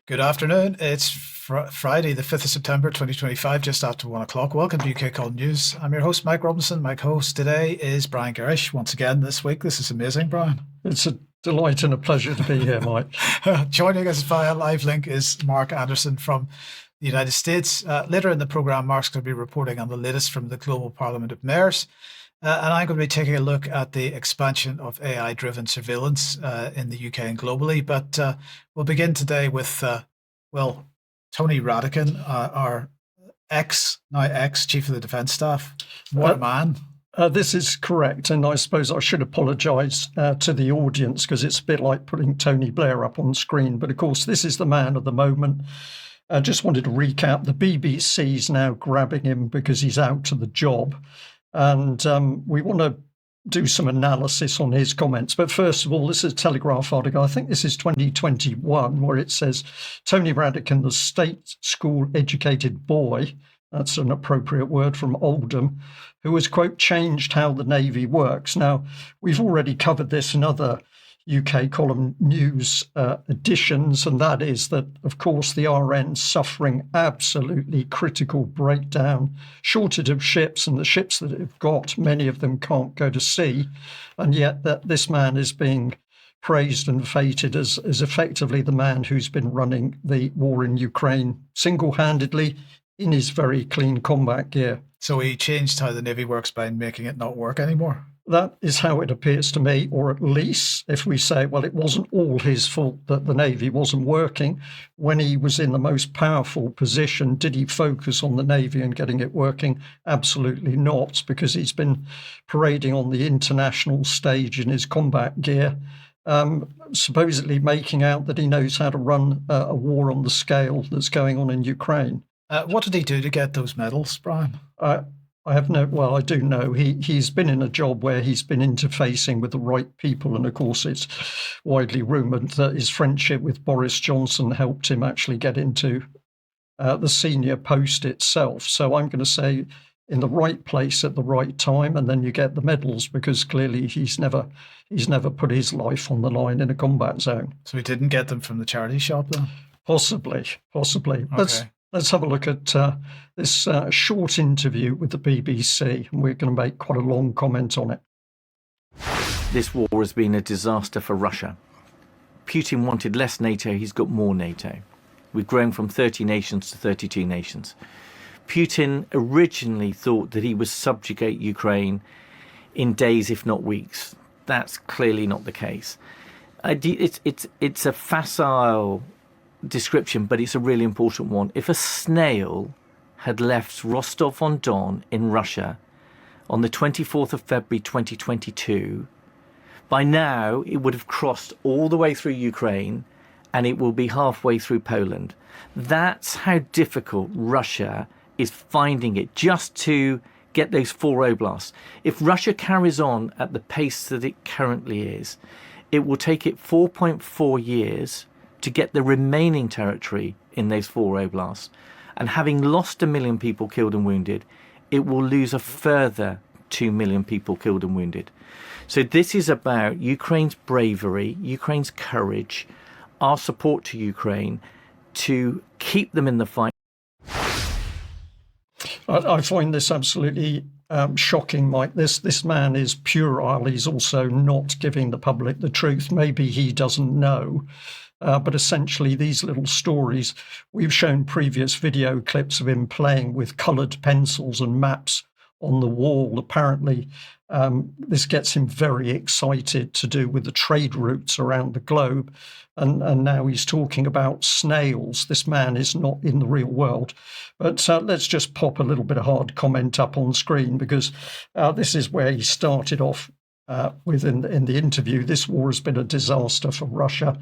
Good afternoon. It's Friday, the 5th of September, 2025, just after 1 o'clock. Welcome to UK Call News. I'm your host, Mike Robinson. My co-host today is Brian Gerrish. Once again this week. This is amazing, Brian. It's a delight and a pleasure to be here, Mike. Joining us via live link is Mark Anderson from the United States. Later in the programme, Mark's going to be reporting on the latest from the Global Parliament of Mayors. And I'm going to be taking a look at the expansion of AI-driven surveillance in the UK and globally. But we'll begin today with, Tony Radakin, our ex-Chief of the Defence Staff. What a man. This is correct. And I suppose I should apologise to the audience because it's a bit like putting Tony Blair up on screen. But of course, this is the man of the moment. I just wanted to recap. The BBC's now grabbing him because he's out of the job. And we want to do some analysis on his comments. But first of all, this is a Telegraph article. I think this is 2021, where it says, Tony Radakin, the state school educated boy, that's an appropriate word, from Oldham, who has, quote, changed how the Navy works. Now, we've already covered this in other UK column news editions, and that is that, of course, the RN's suffering absolutely critical breakdown, shortage of ships, and the ships that have got, many of them can't go to sea, and yet that this man is being praised and feted as effectively the man who's been running the war in Ukraine single-handedly in his very clean combat gear. So he changed how the Navy works by making it not work anymore? That is how it appears to me, or at least if we say, well, it wasn't all his fault that the Navy wasn't working. When he was in the most powerful position, did he focus on the Navy and getting it working? Absolutely not, because he's been parading on the international stage in his combat gear, supposedly making out that he knows how to run a war on the scale that's going on in Ukraine. What did he do to get those medals, Brian? I do know he's been in a job where he's been interfacing with the right people. And of course, it's widely rumoured that his friendship with Boris Johnson helped him actually get into the senior post itself. So I'm going to say in the right place at the right time, and then you get the medals, because clearly he's never put his life on the line in a combat zone. So he didn't get them from the charity shop then? Possibly. Okay. Let's have a look at this short interview with the BBC, and we're going to make quite a long comment on it. This war has been a disaster for Russia. Putin wanted less NATO, he's got more NATO. We've grown from 30 nations to 32 nations. Putin originally thought that he would subjugate Ukraine in days, if not weeks. That's clearly not the case. It's a facile description, but it's a really important one. If a snail had left Rostov-on-Don in Russia on the 24th of February 2022, by now it would have crossed all the way through Ukraine and it will be halfway through Poland. That's how difficult Russia is finding it just to get those 4 oblasts. If Russia carries on at the pace that it currently is, it will take it 4.4 years to get the remaining territory in those 4 oblasts. And having lost 1 million people killed and wounded, it will lose a further 2 million people killed and wounded. So this is about Ukraine's bravery, Ukraine's courage, our support to Ukraine to keep them in the fight. I find this absolutely shocking, Mike. This man is puerile. He's also not giving the public the truth. Maybe he doesn't know. But essentially, these little stories, we've shown previous video clips of him playing with coloured pencils and maps on the wall. Apparently, this gets him very excited to do with the trade routes around the globe. And now he's talking about snails. This man is not in the real world. But let's just pop a little bit of hard comment up on screen, because this is where he started off in the interview. This war has been a disaster for Russia.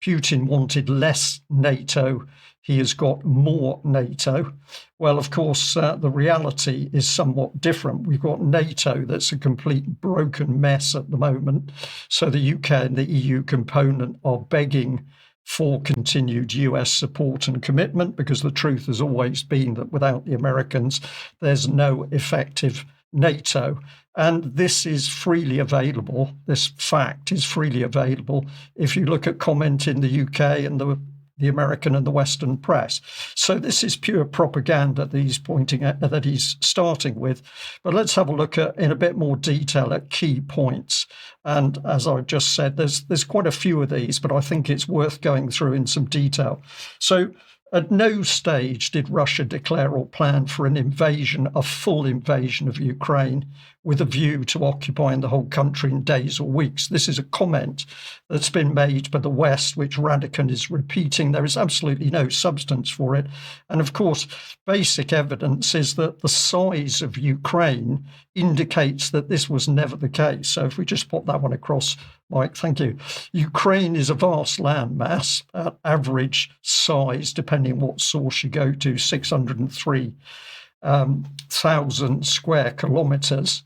Putin wanted less NATO. He has got more NATO. Well, of course, the reality is somewhat different. We've got NATO that's a complete broken mess at the moment. So the UK and the EU component are begging for continued US support and commitment, because the truth has always been that without the Americans, there's no effective NATO. And this is freely available. This fact is freely available. If you look at comment in the UK and the the American and the Western press. So this is pure propaganda that he's pointing at, that he's starting with. But let's have a look at, in a bit more detail, at key points. And as I just said, there's quite a few of these, but I think it's worth going through in some detail. So at no stage did Russia declare or plan for an invasion, a full invasion of Ukraine, with a view to occupying the whole country in days or weeks. This is a comment that's been made by the West, which Radakin is repeating. There is absolutely no substance for it. And of course, basic evidence is that the size of Ukraine indicates that this was never the case. So if we just pop that one across, Mike, thank you. Ukraine is a vast landmass, at average size, depending what source you go to, 603,000 square kilometers.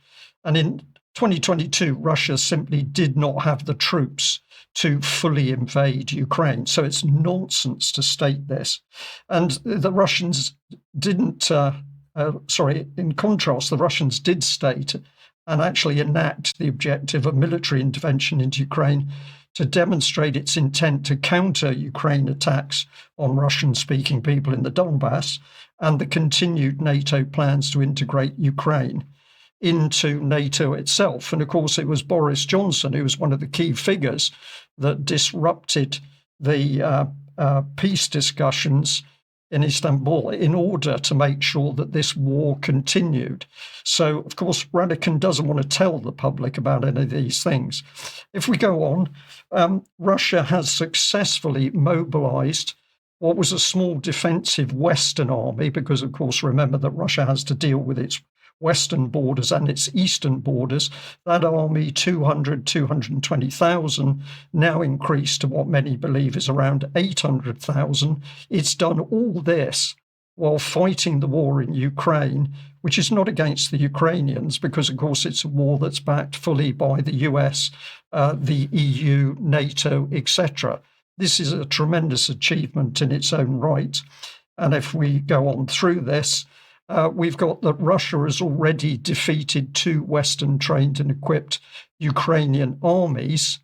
And in 2022, Russia simply did not have the troops to fully invade Ukraine. So it's nonsense to state this. And the Russians didn't, in contrast, the Russians did state and actually enact the objective of military intervention into Ukraine to demonstrate its intent to counter Ukraine attacks on Russian-speaking people in the Donbass and the continued NATO plans to integrate Ukraine into NATO itself. And of course, it was Boris Johnson who was one of the key figures that disrupted the peace discussions in Istanbul in order to make sure that this war continued. So, of course, Radakin doesn't want to tell the public about any of these things. If we go on, Russia has successfully mobilized what was a small defensive Western army, because, of course, remember that Russia has to deal with its western borders and its eastern borders. That army, 220,000, now increased to what many believe is around 800,000. It's done all this while fighting the war in Ukraine, which is not against the Ukrainians, because, of course, it's a war that's backed fully by the US, the EU, NATO, etc. This is a tremendous achievement in its own right. And if we go on through this, we've got that Russia has already defeated 2 Western-trained and equipped Ukrainian armies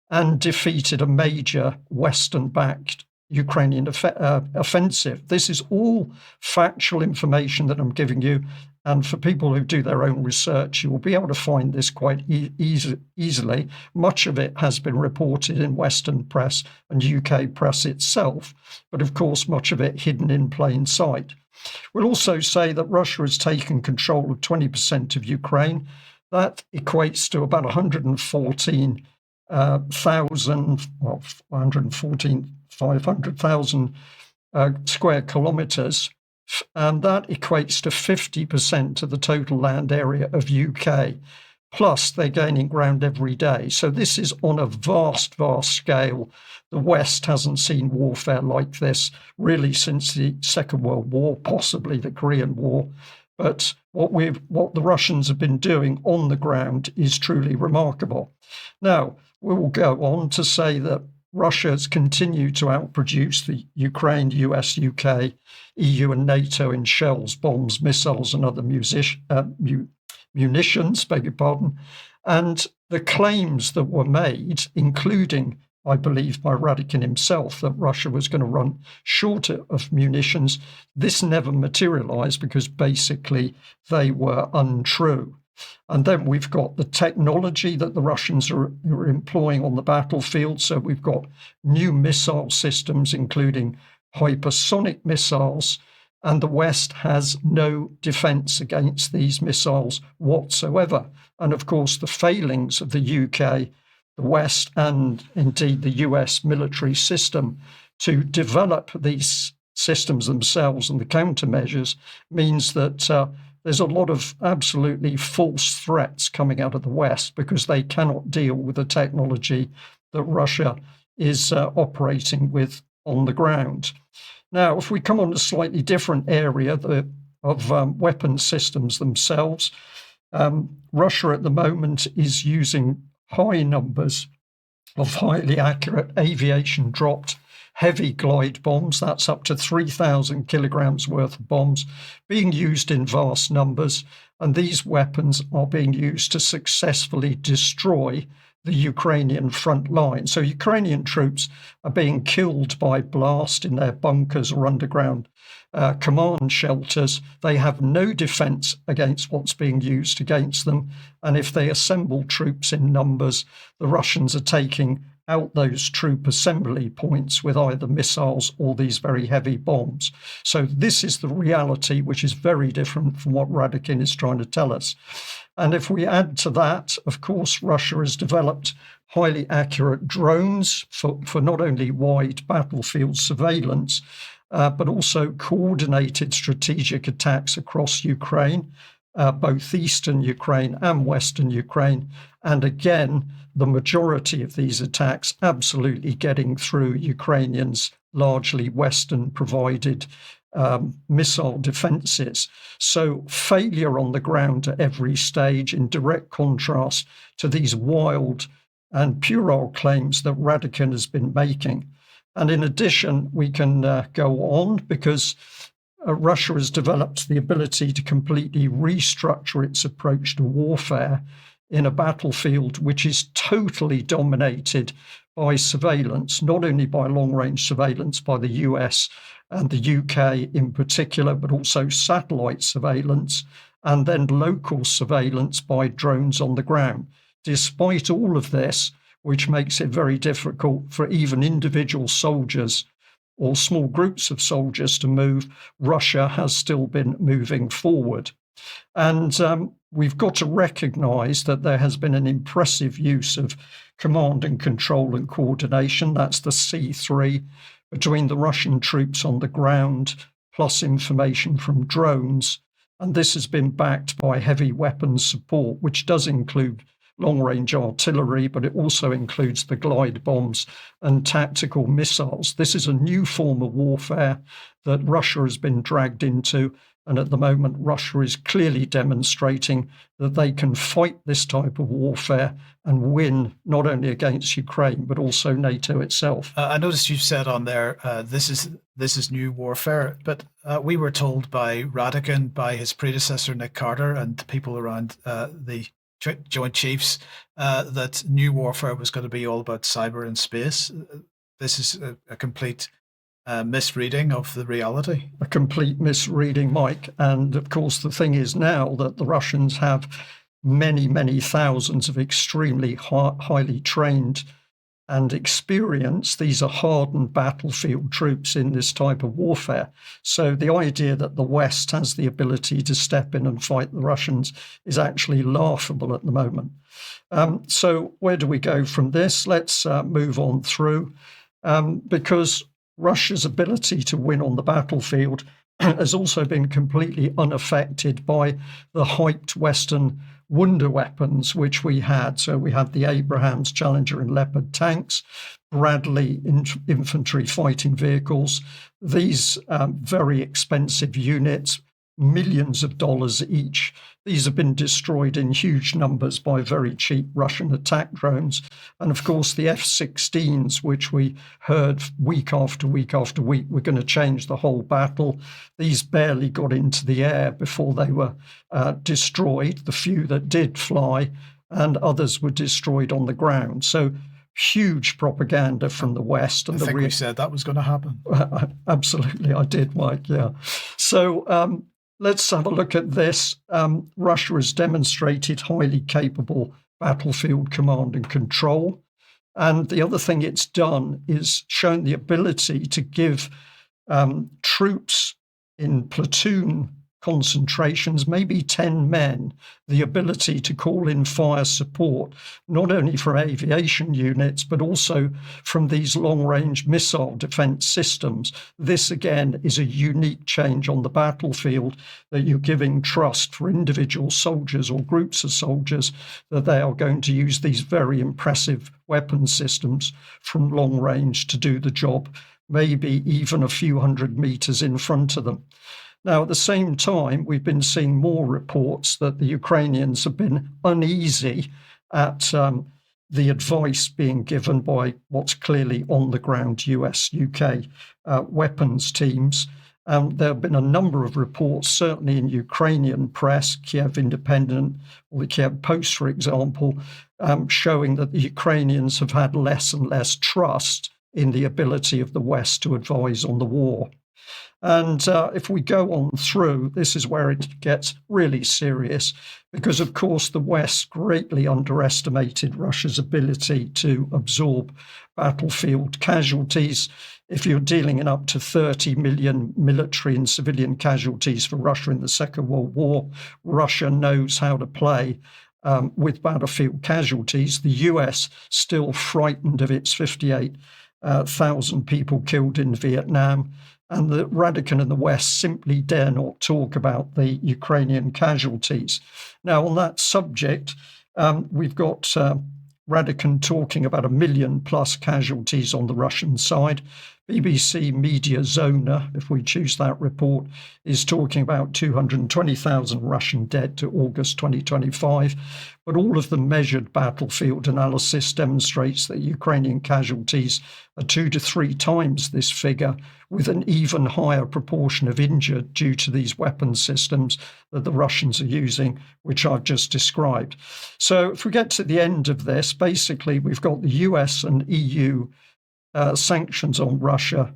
and defeated a major Western-backed Ukrainian offensive. This is all factual information that I'm giving you. And for people who do their own research, you will be able to find this quite easily. Much of it has been reported in Western press and UK press itself, but of course, much of it hidden in plain sight. We'll also say that Russia has taken control of 20% of Ukraine. That equates to about 500,000 square kilometres, and that equates to 50% of the total land area of UK. Plus, they're gaining ground every day. So this is on a vast, vast scale. The West hasn't seen warfare like this really since the Second World War, possibly the Korean War. But what the Russians have been doing on the ground is truly remarkable. Now, we will go on to say that Russia has continued to outproduce the Ukraine, US, UK, EU and NATO in shells, bombs, missiles and other munitions, beg your pardon. And the claims that were made, including, I believe, by Radakin himself, that Russia was going to run short of munitions, this never materialized because basically they were untrue. And then we've got the technology that the Russians are employing on the battlefield. So we've got new missile systems, including hypersonic missiles, and the West has no defense against these missiles whatsoever. And of course, the failings of the UK, the West, and indeed the US military system to develop these systems themselves and the countermeasures means that there's a lot of absolutely false threats coming out of the West because they cannot deal with the technology that Russia is operating with on the ground. Now, if we come on a slightly different area of weapon systems themselves, Russia at the moment is using high numbers of highly accurate aviation-dropped heavy glide bombs. That's up to 3,000 kilograms worth of bombs being used in vast numbers. And these weapons are being used to successfully destroy the Ukrainian front line. So Ukrainian troops are being killed by blast in their bunkers or underground command shelters. They have no defense against what's being used against them. And if they assemble troops in numbers, the Russians are taking out those troop assembly points with either missiles or these very heavy bombs. So this is the reality, which is very different from what Radakin is trying to tell us. And if we add to that, of course, Russia has developed highly accurate drones for not only wide battlefield surveillance, but also coordinated strategic attacks across Ukraine, both eastern Ukraine and western Ukraine. And again, the majority of these attacks absolutely getting through Ukrainians' largely Western-provided missile defences. So failure on the ground at every stage, in direct contrast to these wild and puerile claims that Radakin has been making. And in addition, we can go on because Russia has developed the ability to completely restructure its approach to warfare in a battlefield which is totally dominated by surveillance, not only by long-range surveillance by the US and the UK in particular, but also satellite surveillance and then local surveillance by drones on the ground. Despite all of this, which makes it very difficult for even individual soldiers or small groups of soldiers to move, Russia has still been moving forward. And we've got to recognise that there has been an impressive use of command and control and coordination. That's the C3 between the Russian troops on the ground, plus information from drones. And this has been backed by heavy weapons support, which does include long-range artillery, but it also includes the glide bombs and tactical missiles. This is a new form of warfare that Russia has been dragged into. And at the moment, Russia is clearly demonstrating that they can fight this type of warfare and win not only against Ukraine, but also NATO itself. I noticed you've said on there, this is new warfare, but we were told by Radakin, by his predecessor, Nick Carter, and people around the Joint Chiefs, that new warfare was going to be all about cyber and space. This is a complete misreading of the reality. A complete misreading, Mike. And of course, the thing is now that the Russians have many, many thousands of extremely highly trained and experienced. These are hardened battlefield troops in this type of warfare. So the idea that the West has the ability to step in and fight the Russians is actually laughable at the moment. So where do we go from this? Let's move on through, because Russia's ability to win on the battlefield has also been completely unaffected by the hyped Western wonder weapons which we had. So we had the Abrams, Challenger and Leopard tanks, Bradley infantry fighting vehicles, these very expensive units, millions of dollars each. These have been destroyed in huge numbers by very cheap Russian attack drones. And of course, the F-16s, which we heard week after week after week, were going to change the whole battle. These barely got into the air before they were destroyed, the few that did fly, and others were destroyed on the ground. So huge propaganda from the West. And I think we said that was going to happen. Absolutely, I did, Mike, yeah. So let's have a look at this. Russia has demonstrated highly capable battlefield command and control. And the other thing it's done is shown the ability to give troops in platoon concentrations, maybe 10 men, the ability to call in fire support, not only from aviation units, but also from these long-range missile defense systems. This, again, is a unique change on the battlefield, that you're giving trust for individual soldiers or groups of soldiers that they are going to use these very impressive weapon systems from long range to do the job, maybe even a few hundred meters in front of them. Now, at the same time, we've been seeing more reports that the Ukrainians have been uneasy at the advice being given by what's clearly on-the-ground US, UK weapons teams. There have been a number of reports, certainly in Ukrainian press, Kiev Independent or the Kiev Post, for example, showing that the Ukrainians have had less and less trust in the ability of the West to advise on the war. And if we go on through, this is where it gets really serious, because, of course, the West greatly underestimated Russia's ability to absorb battlefield casualties. If you're dealing in up to 30 million military and civilian casualties for Russia in the Second World War, Russia knows how to play with battlefield casualties. The US still frightened of its 58,000 people killed in Vietnam. And the Radakin in the West simply dare not talk about the Ukrainian casualties. Now, on that subject, we've got Radakin talking about 1 million plus casualties on the Russian side. BBC Media Zona, if we choose that report, is talking about 220,000 Russian dead to August 2025. But all of the measured battlefield analysis demonstrates that Ukrainian casualties are 2 to 3 times this figure, with an even higher proportion of injured due to these weapon systems that the Russians are using, which I've just described. So if we get to the end of this, basically we've got the US and EU sanctions on Russia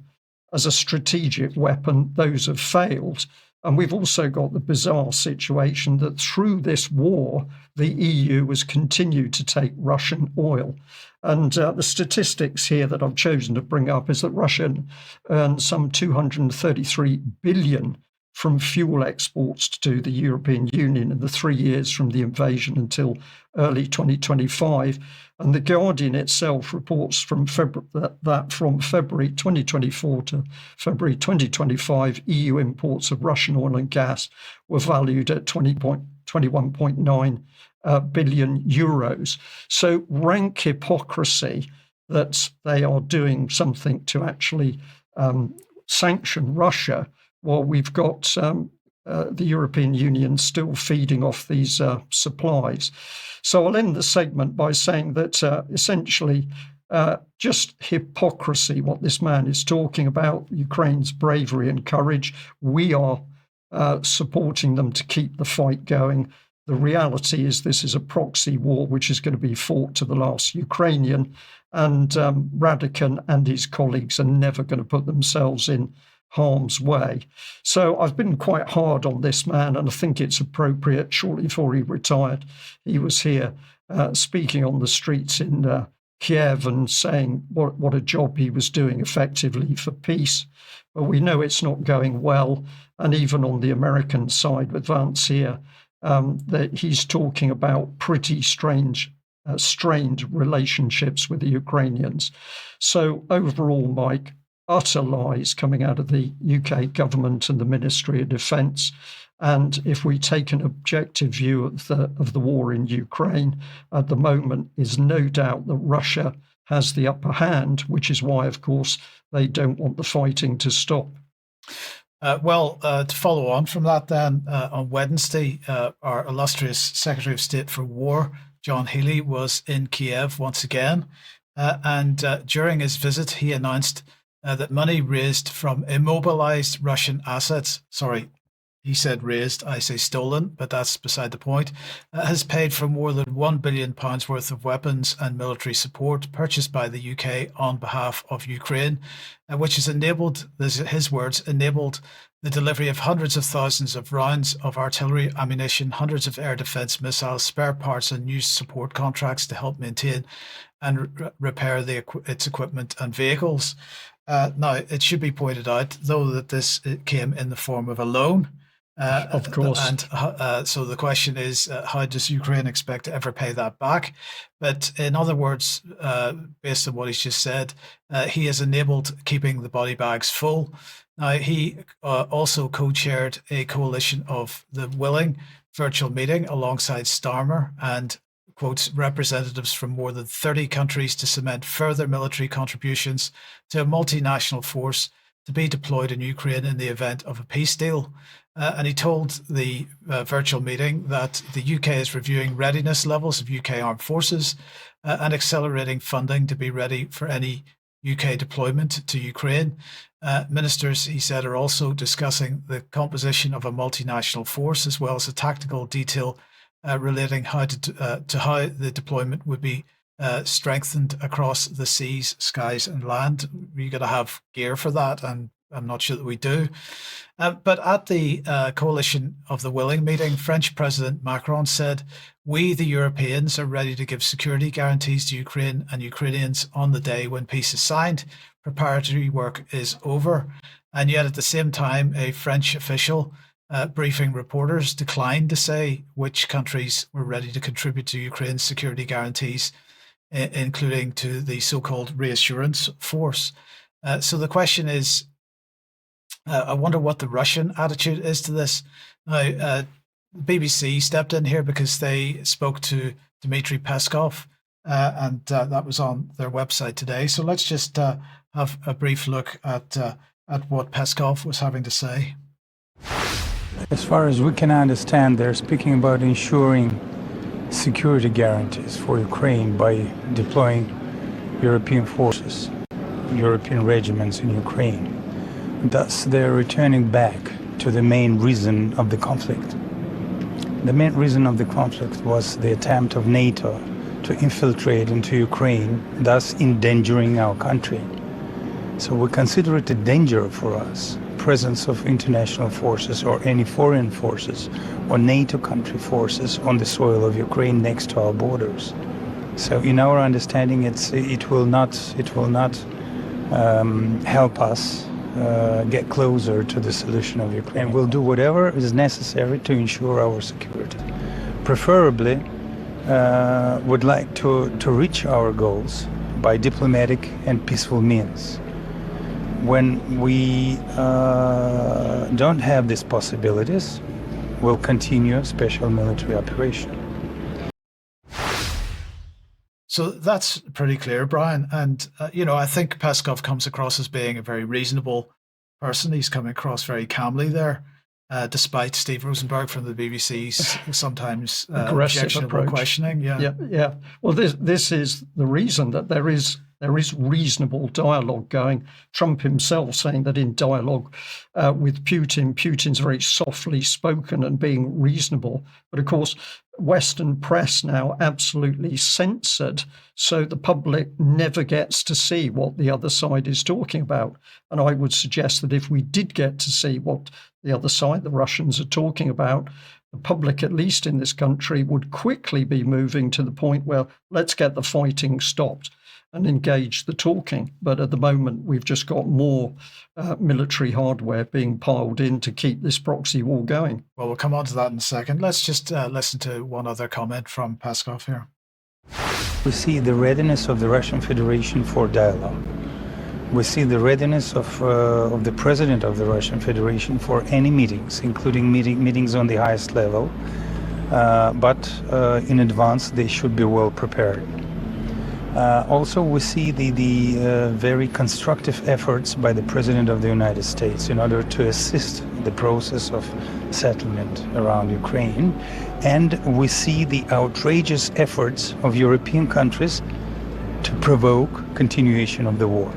as a strategic weapon. Those have failed. And we've also got the bizarre situation that through this war, the EU has continued to take Russian oil. And the statistics here that I've chosen to bring up is that Russia earned some 233 billion from fuel exports to the European Union in the 3 years from the invasion until early 2025. And The Guardian itself reports from February 2024 to February 2025, EU imports of Russian oil and gas were valued at 21.9 billion euros. So rank hypocrisy that they are doing something to actually sanction Russia, while we've got the European Union still feeding off these supplies. So I'll end the segment by saying that essentially just hypocrisy, what this man is talking about, Ukraine's bravery and courage. We are supporting them to keep the fight going. The reality is this is a proxy war which is going to be fought to the last Ukrainian, and Radakin and his colleagues are never going to put themselves in harm's way. So I've been quite hard on this man, and I think it's appropriate. Shortly before he retired, he was here speaking on the streets in Kiev and saying what a job he was doing effectively for peace. But we know it's not going well. And even on the American side with Vance here, that he's talking about pretty strained relationships with the Ukrainians. So overall, Mike, utter lies coming out of the UK government and the Ministry of Defence. And if we take an objective view of the war in Ukraine, at the moment is no doubt that Russia has the upper hand, which is why, of course, they don't want the fighting to stop. To follow on from that then, on Wednesday, our illustrious Secretary of State for War, John Healey, was in Kiev once again. And during his visit, he announced that money raised from immobilized Russian assets, he said raised, I say stolen, but that's beside the point, has paid for more than £1 billion worth of weapons and military support purchased by the UK on behalf of Ukraine, which has enabled, his words, enabled the delivery of hundreds of thousands of rounds of artillery ammunition, hundreds of air defence missiles, spare parts and new support contracts to help maintain and repair its equipment and vehicles. Now, it should be pointed out, though, that this came in the form of a loan. Of course. And so the question is, how does Ukraine expect to ever pay that back? But in other words, based on what he's just said, he has enabled keeping the body bags full. Now, he also co-chaired a coalition of the willing virtual meeting alongside Starmer and quotes representatives from more than 30 countries to cement further military contributions to a multinational force to be deployed in Ukraine in the event of a peace deal. And he told the virtual meeting that the UK is reviewing readiness levels of UK armed forces and accelerating funding to be ready for any UK deployment to Ukraine. Ministers, he said, are also discussing the composition of a multinational force as well as a tactical detail relating how to how the deployment would be strengthened across the seas, skies, and land. You're going to have gear for that, and I'm not sure that we do. But at the Coalition of the Willing meeting, French President Macron said, "We, the Europeans, are ready to give security guarantees to Ukraine and Ukrainians on the day when peace is signed. Preparatory work is over." And yet at the same time, a French official briefing reporters declined to say which countries were ready to contribute to Ukraine's security guarantees, including to the so-called reassurance force. So the question is, I wonder what the Russian attitude is to this. Now, BBC stepped in here because they spoke to Dmitry Peskov, and that was on their website today. So let's just have a brief look at what Peskov was having to say. As far as we can understand, they're speaking about ensuring security guarantees for Ukraine by deploying European forces, European regiments in Ukraine. Thus, they're returning back to the main reason of the conflict. The main reason of the conflict was the attempt of NATO to infiltrate into Ukraine, thus endangering our country. So we consider it a danger for us, presence of international forces or any foreign forces or NATO country forces on the soil of Ukraine next to our borders. So in our understanding, it will not help us get closer to the solution of Ukraine. We'll do whatever is necessary to ensure our security. Preferably, would like to reach our goals by diplomatic and peaceful means. When we don't have these possibilities, we'll continue a special military operation. So that's pretty clear, Brian. And, I think Peskov comes across as being a very reasonable person. He's coming across very calmly there, despite Steve Rosenberg from the BBC's sometimes objectionable questioning. Yeah. Well, this is the reason that there is reasonable dialogue going. Trump himself saying that in dialogue with Putin's very softly spoken and being reasonable. But of course, Western press now absolutely censored, so the public never gets to see what the other side is talking about. And I would suggest that if we did get to see what the other side, the Russians, are talking about, the public, at least in this country, would quickly be moving to the point where let's get the fighting stopped and engage the talking. But at the moment, we've just got more military hardware being piled in to keep this proxy war going. Well, we'll come on to that in a second. Let's just listen to one other comment from Peskov here. We see the readiness of the Russian Federation for dialogue. We see the readiness of the president of the Russian Federation for any meetings, including meetings on the highest level. But in advance, they should be well prepared. Also, we see the very constructive efforts by the President of the United States in order to assist the process of settlement around Ukraine. And we see the outrageous efforts of European countries to provoke continuation of the war.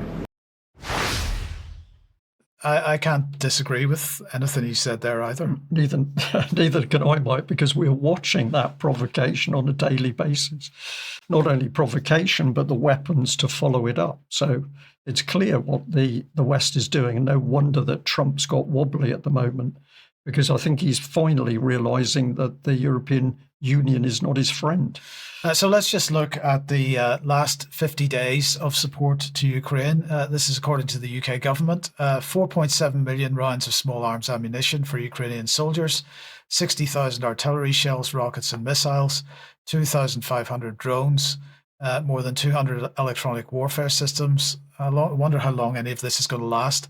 I can't disagree with anything he said there either. Neither can I, Mike, because we're watching that provocation on a daily basis. Not only provocation, but the weapons to follow it up. So it's clear what the West is doing, and no wonder that Trump's got wobbly at the moment, because I think he's finally realizing that the European Union is not his friend. So let's just look at the last 50 days of support to Ukraine. This is according to the UK government. 4.7 million rounds of small arms ammunition for Ukrainian soldiers, 60,000 artillery shells, rockets and missiles, 2,500 drones, more than 200 electronic warfare systems. I wonder how long any of this is going to last.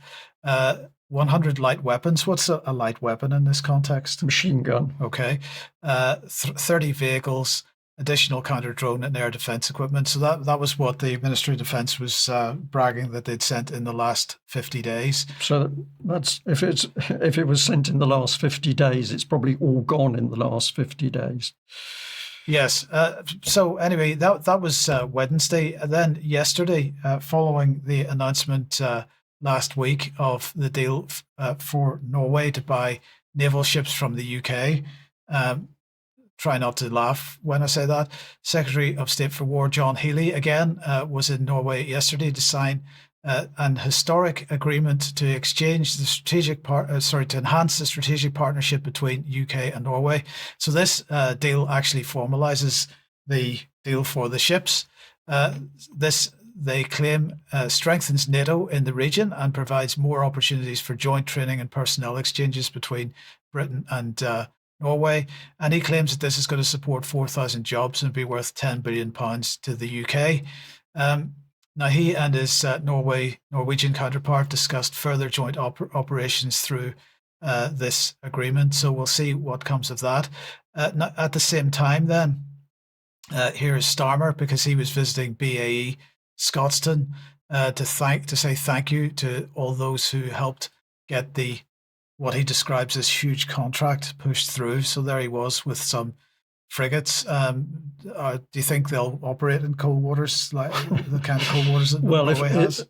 100 light weapons. What's a light weapon in this context? Machine gun. Okay. 30 vehicles, additional counter-drone and air defense equipment. So that was what the Ministry of Defense was bragging that they'd sent in the last 50 days. So that's if it was sent in the last 50 days, it's probably all gone in the last 50 days. Yes. So anyway, that was Wednesday. And then yesterday, following the announcement last week of the deal for Norway to buy naval ships from the UK. Try not to laugh when I say that. Secretary of State for War John Healey again was in Norway yesterday to sign an historic agreement to exchange the to enhance the strategic partnership between UK and Norway. So this deal actually formalizes the deal for the ships. This, they claim, strengthens NATO in the region and provides more opportunities for joint training and personnel exchanges between Britain and Norway. And he claims that this is going to support 4,000 jobs and be worth £10 billion to the UK. Now, he and his Norwegian counterpart discussed further joint operations through this agreement. So we'll see what comes of that. At the same time, then, here is Starmer, because he was visiting BAE Scotstoun to say thank you to all those who helped get what he describes as huge contract pushed through. So there he was with some frigates. Do you think they'll operate in cold waters, like the kind of cold waters that Norway has?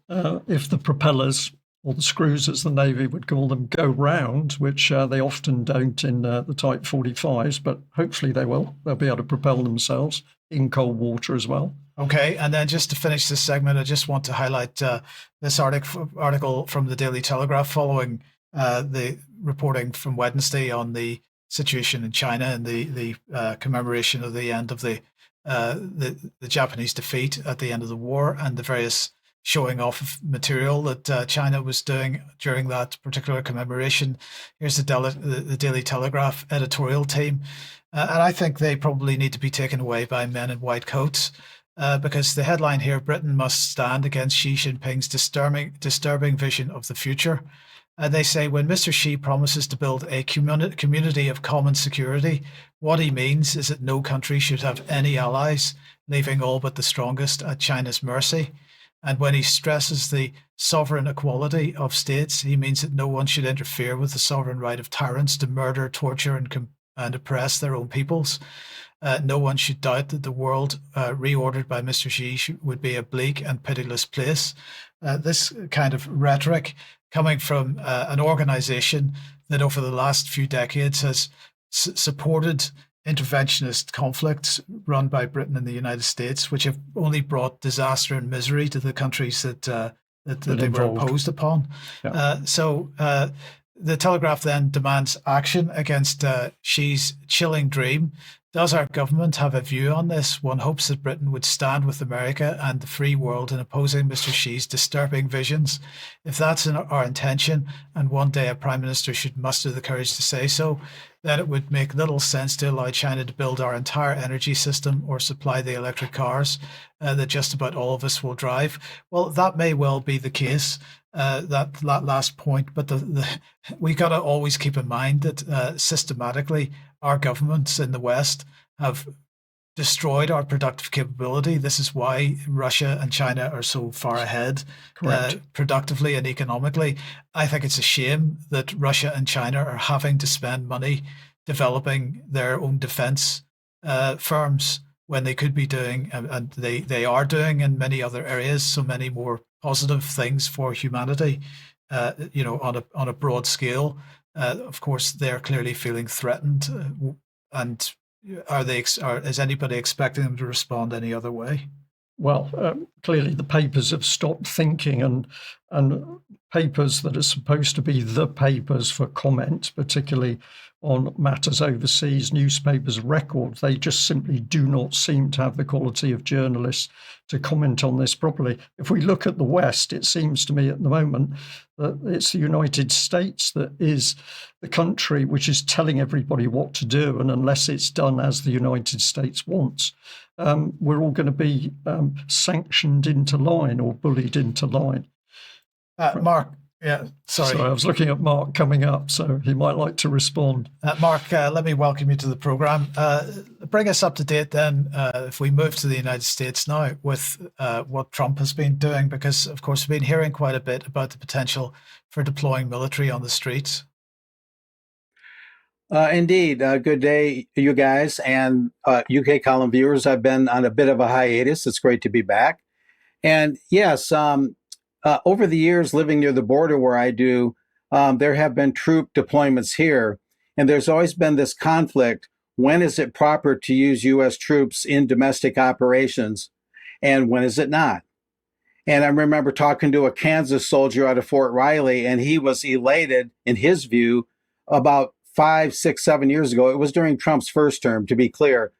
If the propellers, or the screws as the Navy would call them, go round, which they often don't in the Type 45s, but hopefully they will. They'll be able to propel themselves in cold water as well. Okay, and then just to finish this segment, I just want to highlight this article from the Daily Telegraph following the reporting from Wednesday on the situation in China and the commemoration of the end of the Japanese defeat at the end of the war, and the various showing off of material that China was doing during that particular commemoration. Here's the Daily Telegraph editorial team, and I think they probably need to be taken away by men in white coats. Because the headline here, Britain must stand against Xi Jinping's disturbing vision of the future. They say when Mr. Xi promises to build a community of common security, what he means is that no country should have any allies, leaving all but the strongest at China's mercy. And when he stresses the sovereign equality of states, he means that no one should interfere with the sovereign right of tyrants to murder, torture, and oppress their own peoples. No one should doubt that the world reordered by Mr. Xi would be a bleak and pitiless place. This kind of rhetoric coming from an organization that over the last few decades has supported interventionist conflicts run by Britain and the United States, which have only brought disaster and misery to the countries that they were imposed upon. Yeah. So the Telegraph then demands action against Xi's chilling dream. Does our government have a view on this? One hopes that Britain would stand with America and the free world in opposing Mr. Xi's disturbing visions. If that's our intention, and one day a Prime Minister should muster the courage to say so, then it would make little sense to allow China to build our entire energy system or supply the electric cars that just about all of us will drive. Well, that may well be the case, that last point, but we got to always keep in mind that systematically our governments in the West have destroyed our productive capability. This is why Russia and China are so far ahead productively and economically. I think it's a shame that Russia and China are having to spend money developing their own defense firms when they could be doing, and they are doing in many other areas, so many more positive things for humanity, on a broad scale. Of course, they're clearly feeling threatened, and is anybody expecting them to respond any other way? Well, clearly the papers have stopped thinking, and papers that are supposed to be the papers for comment, particularly on matters overseas, newspapers of record, they just simply do not seem to have the quality of journalists to comment on this properly. If we look at the West, it seems to me at the moment that it's the United States that is the country which is telling everybody what to do, and unless it's done as the United States wants, we're all going to be sanctioned into line or bullied into line. Mark, yeah, sorry. I was looking at Mark coming up, so he might like to respond. Mark, let me welcome you to the programme. Bring us up to date then, if we move to the United States now, with what Trump has been doing, because, of course, we've been hearing quite a bit about the potential for deploying military on the streets. Indeed. Good day, you guys and UK column viewers. I've been on a bit of a hiatus. It's great to be back. And yes, over the years living near the border where I do, there have been troop deployments here. And there's always been this conflict. When is it proper to use U.S. troops in domestic operations? And when is it not? And I remember talking to a Kansas soldier out of Fort Riley, and he was elated, in his view, about 5, 6, 7 years ago. It was during Trump's first term, to be clear.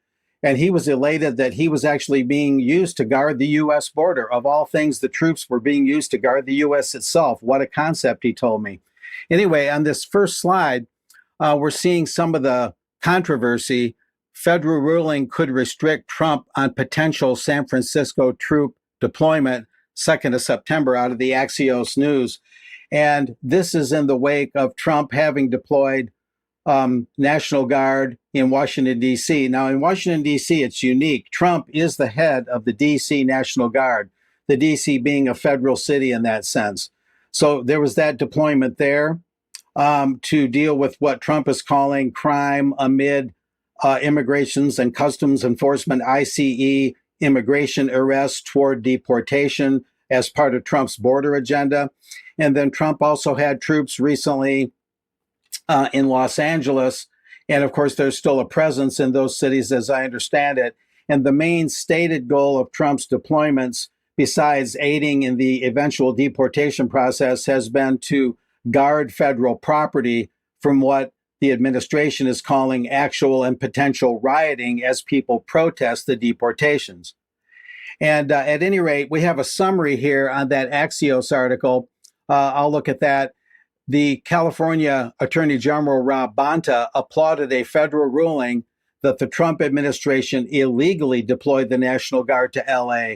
And he was elated that he was actually being used to guard the U.S. border. Of all things, the troops were being used to guard the U.S. itself. What a concept, he told me. Anyway, on this first slide, we're seeing some of the controversy. Federal ruling could restrict Trump on potential San Francisco troop deployment 2nd of September out of the Axios News. And this is in the wake of Trump having deployed National Guard in Washington, D.C. Now, in Washington, D.C., it's unique. Trump is the head of the D.C. National Guard, the D.C. being a federal city in that sense. So there was that deployment there to deal with what Trump is calling crime amid immigrations and customs enforcement, ICE, immigration arrests toward deportation as part of Trump's border agenda. And then Trump also had troops recently in Los Angeles. And of course, there's still a presence in those cities, as I understand it. And the main stated goal of Trump's deployments, besides aiding in the eventual deportation process, has been to guard federal property from what the administration is calling actual and potential rioting as people protest the deportations. And at any rate, we have a summary here on that Axios article. I'll look at that. The California Attorney General Rob Bonta applauded a federal ruling that the Trump administration illegally deployed the National Guard to LA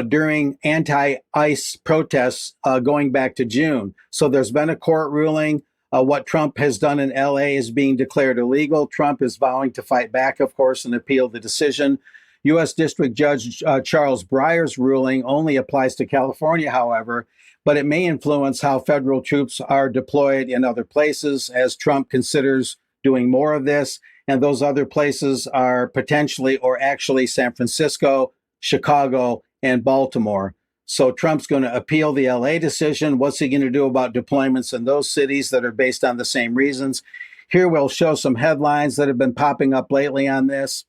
during anti-ICE protests going back to June. So there's been a court ruling. What Trump has done in LA is being declared illegal. Trump is vowing to fight back, of course, and appeal the decision. U.S. District Judge Charles Breyer's ruling only applies to California, however, but it may influence how federal troops are deployed in other places as Trump considers doing more of this. And those other places are potentially or actually San Francisco, Chicago, and Baltimore. So Trump's going to appeal the LA decision. What's he going to do about deployments in those cities that are based on the same reasons? Here we'll show some headlines that have been popping up lately on this.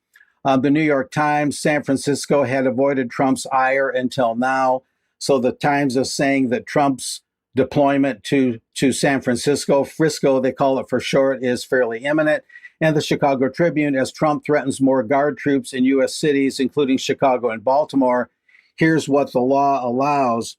The New York Times, San Francisco had avoided Trump's ire until now. So the Times is saying that Trump's deployment to San Francisco, Frisco, they call it for short, is fairly imminent. And the Chicago Tribune, as Trump threatens more guard troops in U.S. cities, including Chicago and Baltimore, here's what the law allows.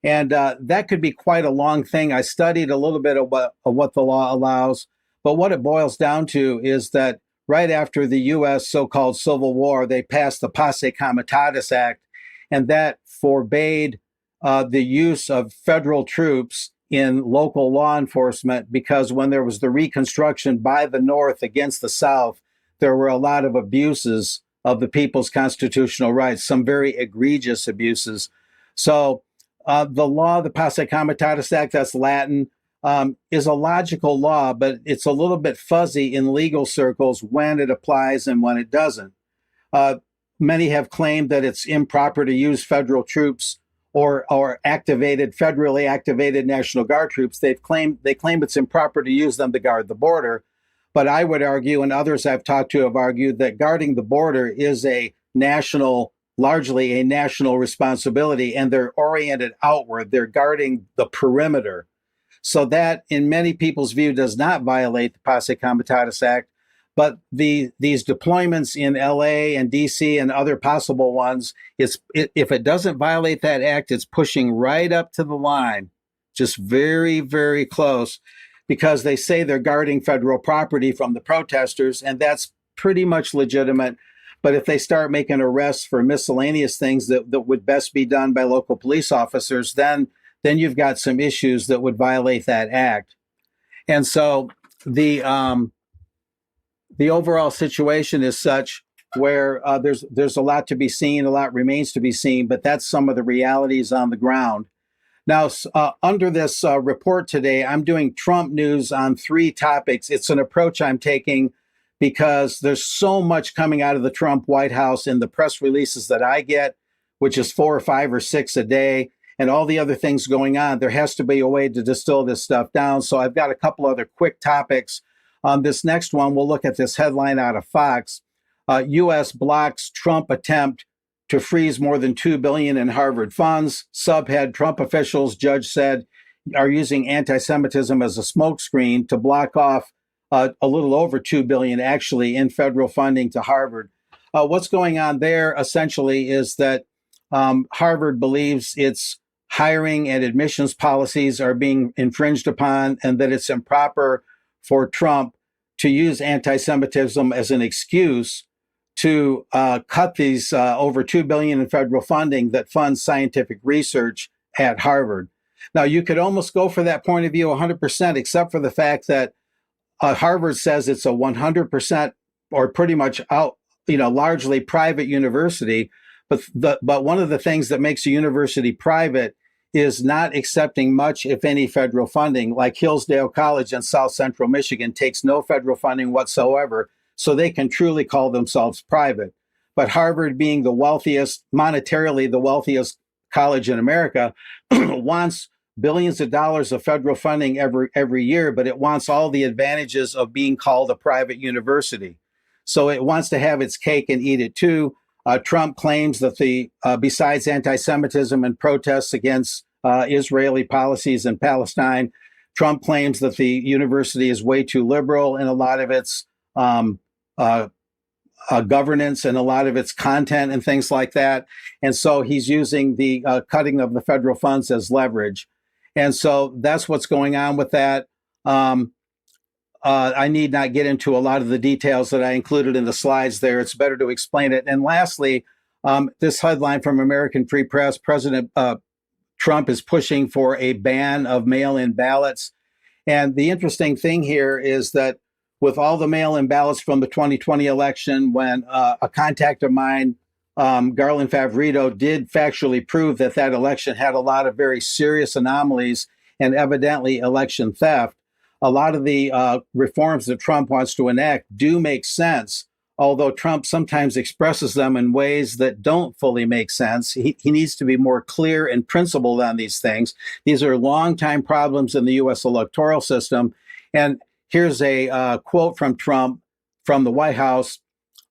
And that could be quite a long thing. I studied a little bit of what the law allows, but what it boils down to is that right after the U.S. so-called Civil War, they passed the Posse Comitatus Act, and that forbade the use of federal troops in local law enforcement because when there was the Reconstruction by the North against the South, there were a lot of abuses of the people's constitutional rights, some very egregious abuses. So the law, the Posse Comitatus Act, that's Latin, is a logical law, but it's a little bit fuzzy in legal circles when it applies and when it doesn't. Many have claimed that it's improper to use federal troops or federally activated National Guard troops. They claim it's improper to use them to guard the border. But I would argue, and others I've talked to have argued, that guarding the border is largely a national responsibility, and they're oriented outward. They're guarding the perimeter. So that, in many people's view, does not violate the Posse Comitatus Act. But these deployments in LA and DC and other possible ones, if it doesn't violate that act, it's pushing right up to the line, just very, very close, because they say they're guarding federal property from the protesters, and that's pretty much legitimate. But if they start making arrests for miscellaneous things that would best be done by local police officers, then you've got some issues that would violate that act. And so the overall situation is such where there's a lot to be seen, a lot remains to be seen, but that's some of the realities on the ground. Now, under this report today, I'm doing Trump news on 3 topics. It's an approach I'm taking because there's so much coming out of the Trump White House in the press releases that I get, which is 4 or 5 or 6 a day, and all the other things going on. There has to be a way to distill this stuff down. So I've got a couple other quick topics. On this next one, we'll look at this headline out of Fox. U.S. blocks Trump attempt to freeze more than $2 billion in Harvard funds. Subhead: Trump officials, judge said, are using anti-Semitism as a smokescreen to block off a little over $2 billion actually in federal funding to Harvard. What's going on there essentially is that Harvard believes its hiring and admissions policies are being infringed upon, and that it's improper for Trump to use anti-Semitism as an excuse to cut these over $2 billion in federal funding that funds scientific research at Harvard. Now, you could almost go for that point of view 100%, except for the fact that Harvard says it's a 100% or pretty much largely private university. But one of the things that makes a university private is not accepting much, if any, federal funding. Like Hillsdale College in South Central Michigan takes no federal funding whatsoever, so they can truly call themselves private. But Harvard, being the wealthiest, monetarily the wealthiest college in America, wants billions of dollars of federal funding every year, but it wants all the advantages of being called a private university. So it wants to have its cake and eat it too. Trump claims that besides anti-Semitism and protests against Israeli policies in Palestine, Trump claims that the university is way too liberal in a lot of its governance and a lot of its content and things like that. And so he's using the cutting of the federal funds as leverage. And so that's what's going on with that. I need not get into a lot of the details that I included in the slides there. It's better to explain it. And lastly, this headline from American Free Press: President Trump is pushing for a ban of mail-in ballots. And the interesting thing here is that with all the mail-in ballots from the 2020 election, when a contact of mine, Garland Favorito, did factually prove that election had a lot of very serious anomalies and evidently election theft, a lot of the reforms that Trump wants to enact do make sense, although Trump sometimes expresses them in ways that don't fully make sense. He needs to be more clear and principled on these things. These are longtime problems in the U.S. electoral system. And here's a quote from Trump from the White House.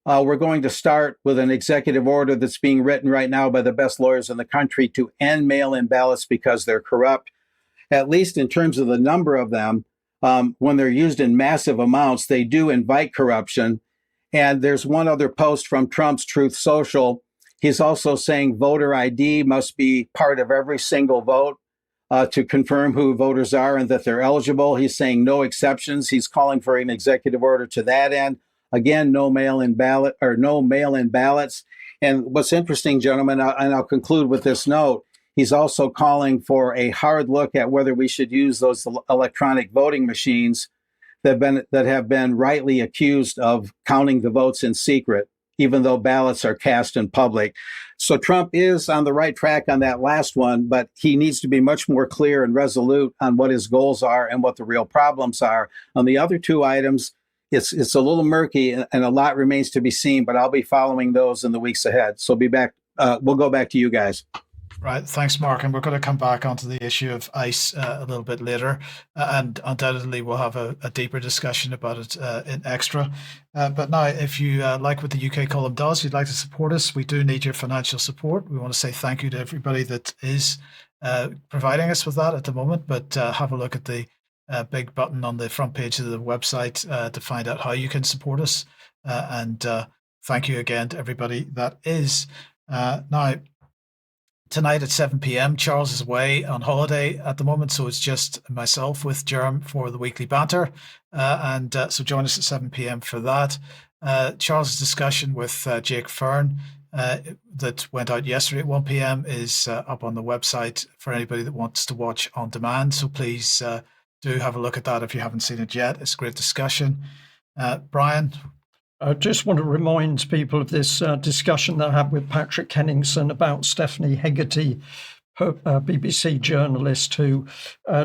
We're going to start with an executive order that's being written right now by the best lawyers in the country to end mail-in ballots because they're corrupt. At least in terms of the number of them, when they're used in massive amounts, they do invite corruption. And there's one other post from Trump's Truth Social. He's also saying voter ID must be part of every single vote to confirm who voters are and that they're eligible. He's saying no exceptions. He's calling for an executive order to that end. Again, no mail-in ballot or no mail-in ballots. And what's interesting, gentlemen, and I'll conclude with this note, he's also calling for a hard look at whether we should use those electronic voting machines that have been rightly accused of counting the votes in secret, even though ballots are cast in public. So Trump is on the right track on that last one, but he needs to be much more clear and resolute on what his goals are and what the real problems are. On the other 2 items, it's a little murky and a lot remains to be seen, but I'll be following those in the weeks ahead. So be back. We'll go back to you guys. Right. Thanks, Mark. And we're going to come back onto the issue of ICE a little bit later. And undoubtedly, we'll have a deeper discussion about it in extra. But now, if you like what the UK column does, you'd like to support us, we do need your financial support. We want to say thank you to everybody that is providing us with that at the moment. But have a look at the big button on the front page of the website to find out how you can support us. And thank you again to everybody that is. Now, tonight at 7 p.m. Charles is away on holiday at the moment, so it's just myself with Jerem for the weekly banter. So join us at 7 p.m. for that. Charles' discussion with Jake Fern that went out yesterday at 1 p.m. is up on the website for anybody that wants to watch on demand. So please do have a look at that if you haven't seen it yet. It's a great discussion. Brian? I just want to remind people of this discussion that I had with Patrick Henningsen about Stephanie Hegarty BBC journalist who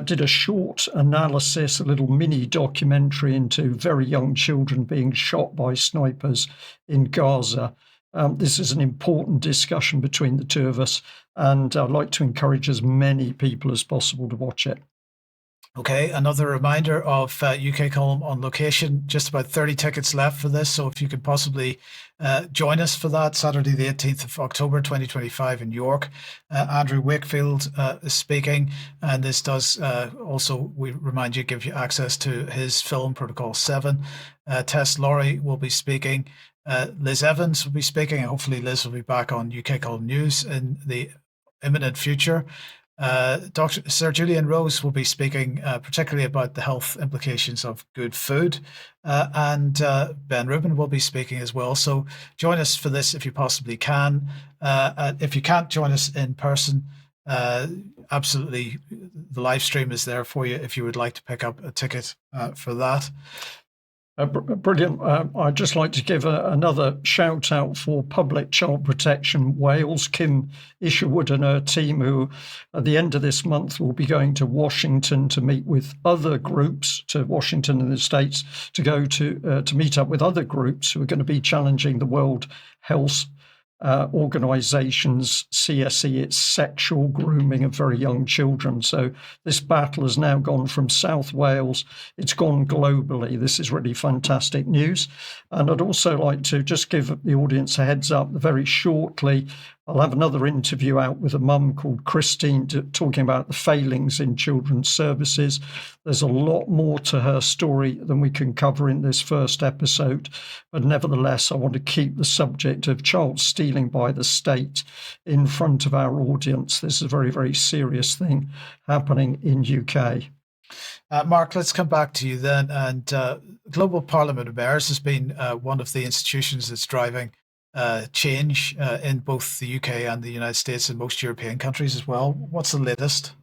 did a short analysis, a little mini documentary into very young children being shot by snipers in Gaza. This is an important discussion between the two of us, and I'd like to encourage as many people as possible to watch it. Okay, another reminder of UK Column on Location. Just about 30 tickets left for this, so if you could possibly join us for that, Saturday the 18th of October 2025 in York. Andrew Wakefield is speaking, and this does also, we remind you, give you access to his film Protocol 7. Tess Laurie will be speaking. Liz Evans will be speaking, and hopefully Liz will be back on UK Column News in the imminent future. Dr. Sir Julian Rose will be speaking particularly about the health implications of good food, and Ben Rubin will be speaking as well. So join us for this if you possibly can. If you can't join us in person, absolutely, the live stream is there for you if you would like to pick up a ticket for that. Brilliant. I'd just like to give another shout out for Public Child Protection Wales, Kim Isherwood and her team, who at the end of this month will be going to Washington to meet with other groups, to Washington in the States, to go to meet up with other groups who are going to be challenging the World Health organisation's CSE, it's sexual grooming of very young children. So this battle has now gone from South Wales, it's gone globally. This is really fantastic news. And I'd also like to just give the audience a heads up very shortly. I'll have another interview out with a mum called Christine talking about the failings in children's services. There's a lot more to her story than we can cover in this first episode. But nevertheless, I want to keep the subject of child stealing by the state in front of our audience. This is a very, very serious thing happening in UK. Mark, let's come back to you then. And Global Parliament of Mayors has been one of the institutions that's driving change in both the UK and the United States and most European countries as well. What's the latest?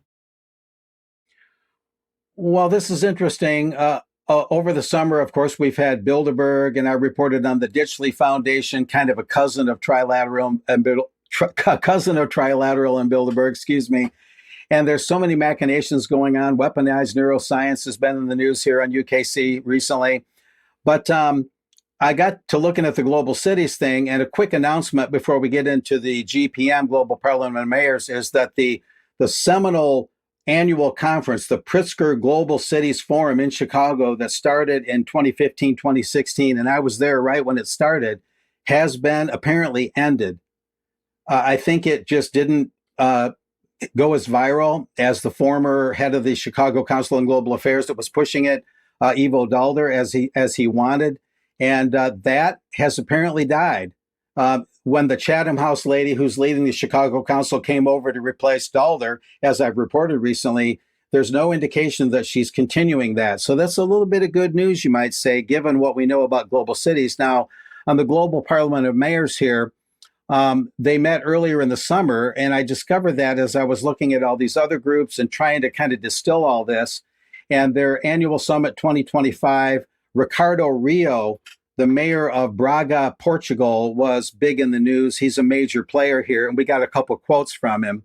Well, this is interesting. Over the summer, of course, we've had Bilderberg, and I reported on the Ditchley Foundation, kind of a cousin of Trilateral and Bilderberg, excuse me. And there's so many machinations going on. Weaponized neuroscience has been in the news here on UKC recently. But I got to looking at the Global Cities thing, and a quick announcement before we get into the GPM, Global Parliament of Mayors, is that the seminal annual conference, the Pritzker Global Cities Forum in Chicago that started in 2015, 2016, and I was there right when it started, has been apparently ended. I think it just didn't go as viral as the former head of the Chicago Council on Global Affairs that was pushing it, Ivo Daalder, as he wanted. And that has apparently died. When the Chatham House lady who's leading the Chicago Council came over to replace Daalder, as I've reported recently, there's no indication that she's continuing that. So that's a little bit of good news, you might say, given what we know about global cities. Now, on the Global Parliament of Mayors here, they met earlier in the summer, and I discovered that as I was looking at all these other groups and trying to kind of distill all this. And their annual summit 2025, Ricardo Rio, the mayor of Braga, Portugal, was big in the news. He's a major player here, and we got a couple quotes from him.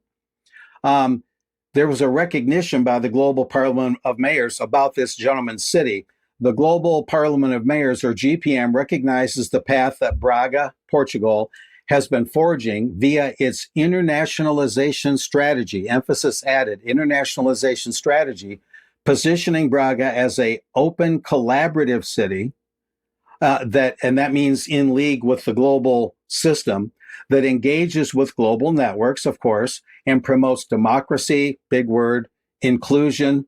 There was a recognition by the Global Parliament of Mayors about this gentleman's city. The Global Parliament of Mayors, or GPM, recognizes the path that Braga, Portugal, has been forging via its internationalization strategy, emphasis added, internationalization strategy, positioning Braga as an open, collaborative city, that means in league with the global system, that engages with global networks, of course, and promotes democracy, big word, inclusion,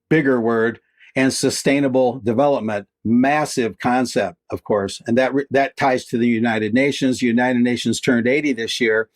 bigger word, and sustainable development, massive concept, of course. And that ties to the United Nations. The United Nations turned 80 this year.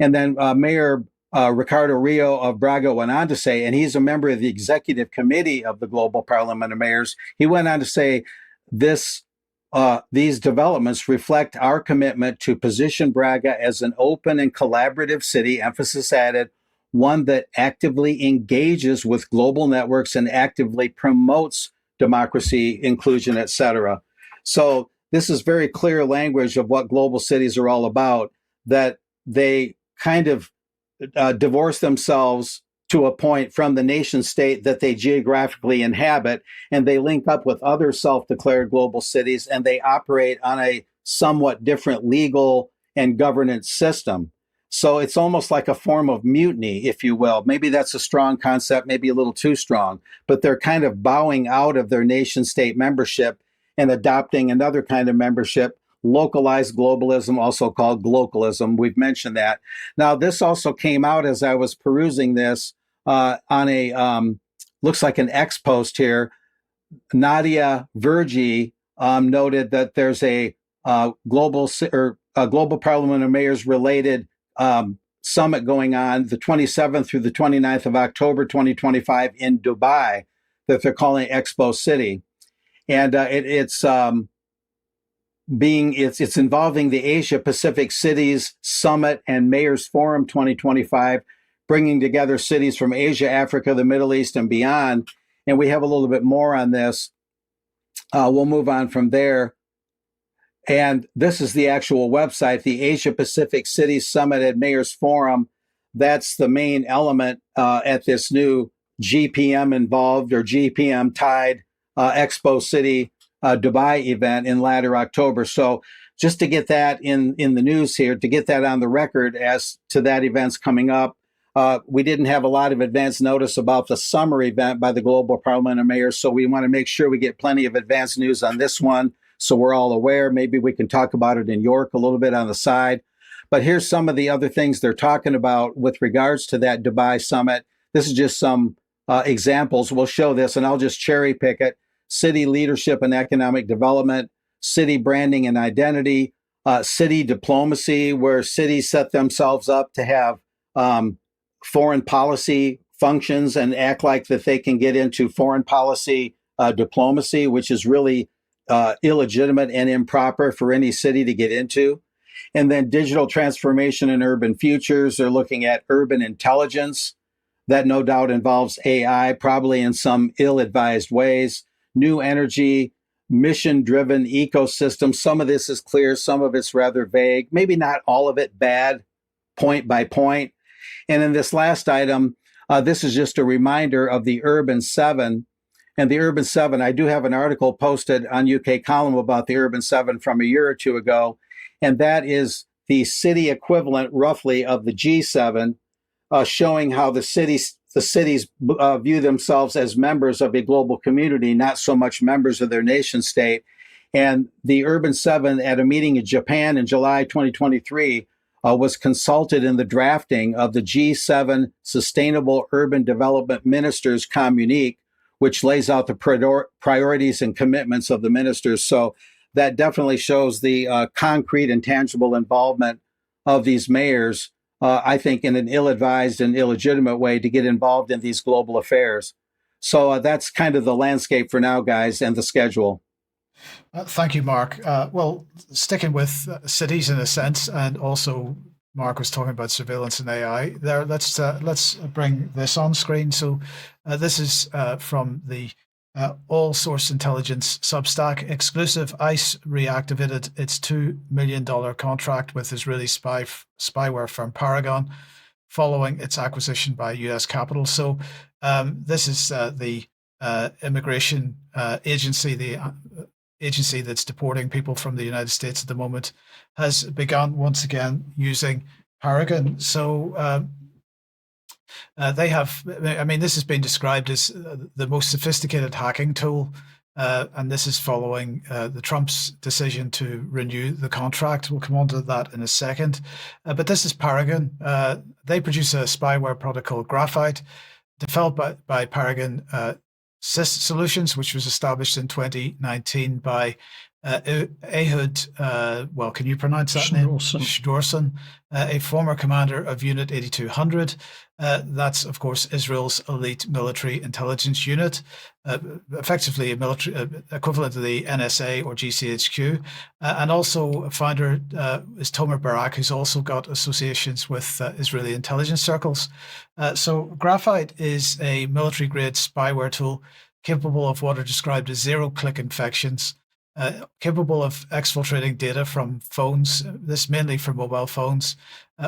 And then Mayor Ricardo Rio of Braga went on to say, and he's a member of the executive committee of the Global Parliament of Mayors, he went on to say, these developments reflect our commitment to position Braga as an open and collaborative city, emphasis added, one that actively engages with global networks and actively promotes democracy, inclusion, etc. So this is very clear language of what global cities are all about, that they kind of divorce themselves to a point from the nation state that they geographically inhabit, and they link up with other self-declared global cities, and they operate on a somewhat different legal and governance system. So it's almost like a form of mutiny, if you will. Maybe that's a strong concept, maybe a little too strong, but they're kind of bowing out of their nation state membership and adopting another kind of membership, localized globalism, also called glocalism. We've mentioned that. Now, this also came out as I was perusing this on a, looks like an X post here. Nadia Vergi noted that there's a global Parliament of Mayors related summit going on the 27th through the 29th of October 2025 in Dubai that they're calling Expo City. And it's involving the Asia Pacific Cities Summit and Mayors Forum 2025, bringing together cities from Asia, Africa, the Middle East, and beyond. And we have a little bit more on this. We'll move on from there. And this is the actual website, the Asia Pacific Cities Summit and Mayors Forum. That's the main element at this new GPM involved or GPM tied Expo City Dubai event in latter October. So just to get that in the news here, to get that on the record as to that event's coming up, we didn't have a lot of advance notice about the summer event by the Global Parliament of Mayors. So we want to make sure we get plenty of advance news on this one so we're all aware. Maybe we can talk about it in York a little bit on the side. But here's some of the other things they're talking about with regards to that Dubai summit. This is just some examples. We'll show this and I'll just cherry pick it. City leadership and economic development, city branding and identity, city diplomacy, where cities set themselves up to have foreign policy functions and act like that they can get into foreign policy diplomacy, which is really illegitimate and improper for any city to get into. And then digital transformation and urban futures. They're looking at urban intelligence. That no doubt involves AI, probably in some ill-advised ways. New energy, mission-driven ecosystem. Some of this is clear, some of it's rather vague. Maybe not all of it bad, point by point. And in this last item, this is just a reminder of the Urban 7. And the Urban 7, I do have an article posted on UK Column about the Urban 7 from a year or two ago. And that is the city equivalent, roughly, of the G7, showing how the cities view themselves as members of a global community, not so much members of their nation state. And the Urban 7 at a meeting in Japan in July 2023 was consulted in the drafting of the G7 Sustainable Urban Development Ministers Communique, which lays out the priorities and commitments of the ministers. So that definitely shows the concrete and tangible involvement of these mayors, I think, in an ill-advised and illegitimate way to get involved in these global affairs. So that's kind of the landscape for now, guys, and the schedule. Thank you, Mark. Well, sticking with cities in a sense, and also Mark was talking about surveillance and AI. There, let's bring this on screen. So this is from the All Source Intelligence Substack. Exclusive. ICE reactivated its $2 million contract with Israeli spyware firm Paragon following its acquisition by U.S. Capital. So this is the immigration agency, the agency that's deporting people from the United States at the moment, has begun once again using Paragon. So they have, I mean, this has been described as the most sophisticated hacking tool, and this is following the Trump's decision to renew the contract. We'll come on to that in a second. But this is Paragon. They produce a spyware product called Graphite, developed by Paragon Solutions, which was established in 2019 by Ehud, well, can you pronounce that name? Shdourson, a former commander of Unit 8200. That's, of course, Israel's elite military intelligence unit, effectively a military equivalent to the NSA or GCHQ. And also founder is Tomer Barak, who's also got associations with Israeli intelligence circles. So Graphite is a military-grade spyware tool capable of what are described as zero-click infections, capable of exfiltrating data from phones, this mainly from mobile phones,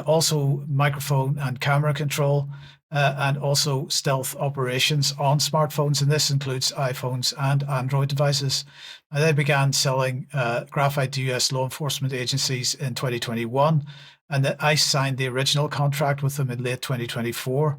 also microphone and camera control, and also stealth operations on smartphones, and this includes iPhones and Android devices. They began selling Graphite to US law enforcement agencies in 2021, and ICE signed the original contract with them in late 2024.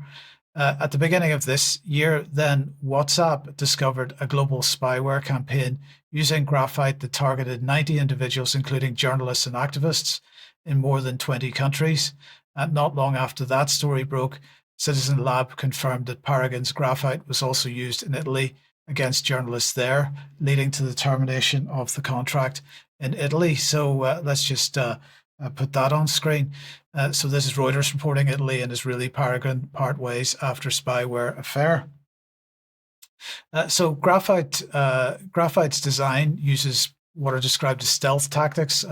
At the beginning of this year, then WhatsApp discovered a global spyware campaign using Graphite that targeted 90 individuals, including journalists and activists, in more than 20 countries. And not long after that story broke, Citizen Lab confirmed that Paragon's Graphite was also used in Italy against journalists there, leading to the termination of the contract in Italy. So let's just put that on screen. So this is Reuters reporting Italy and Israeli Paragon part ways after spyware affair. So Graphite's design uses what are described as stealth tactics,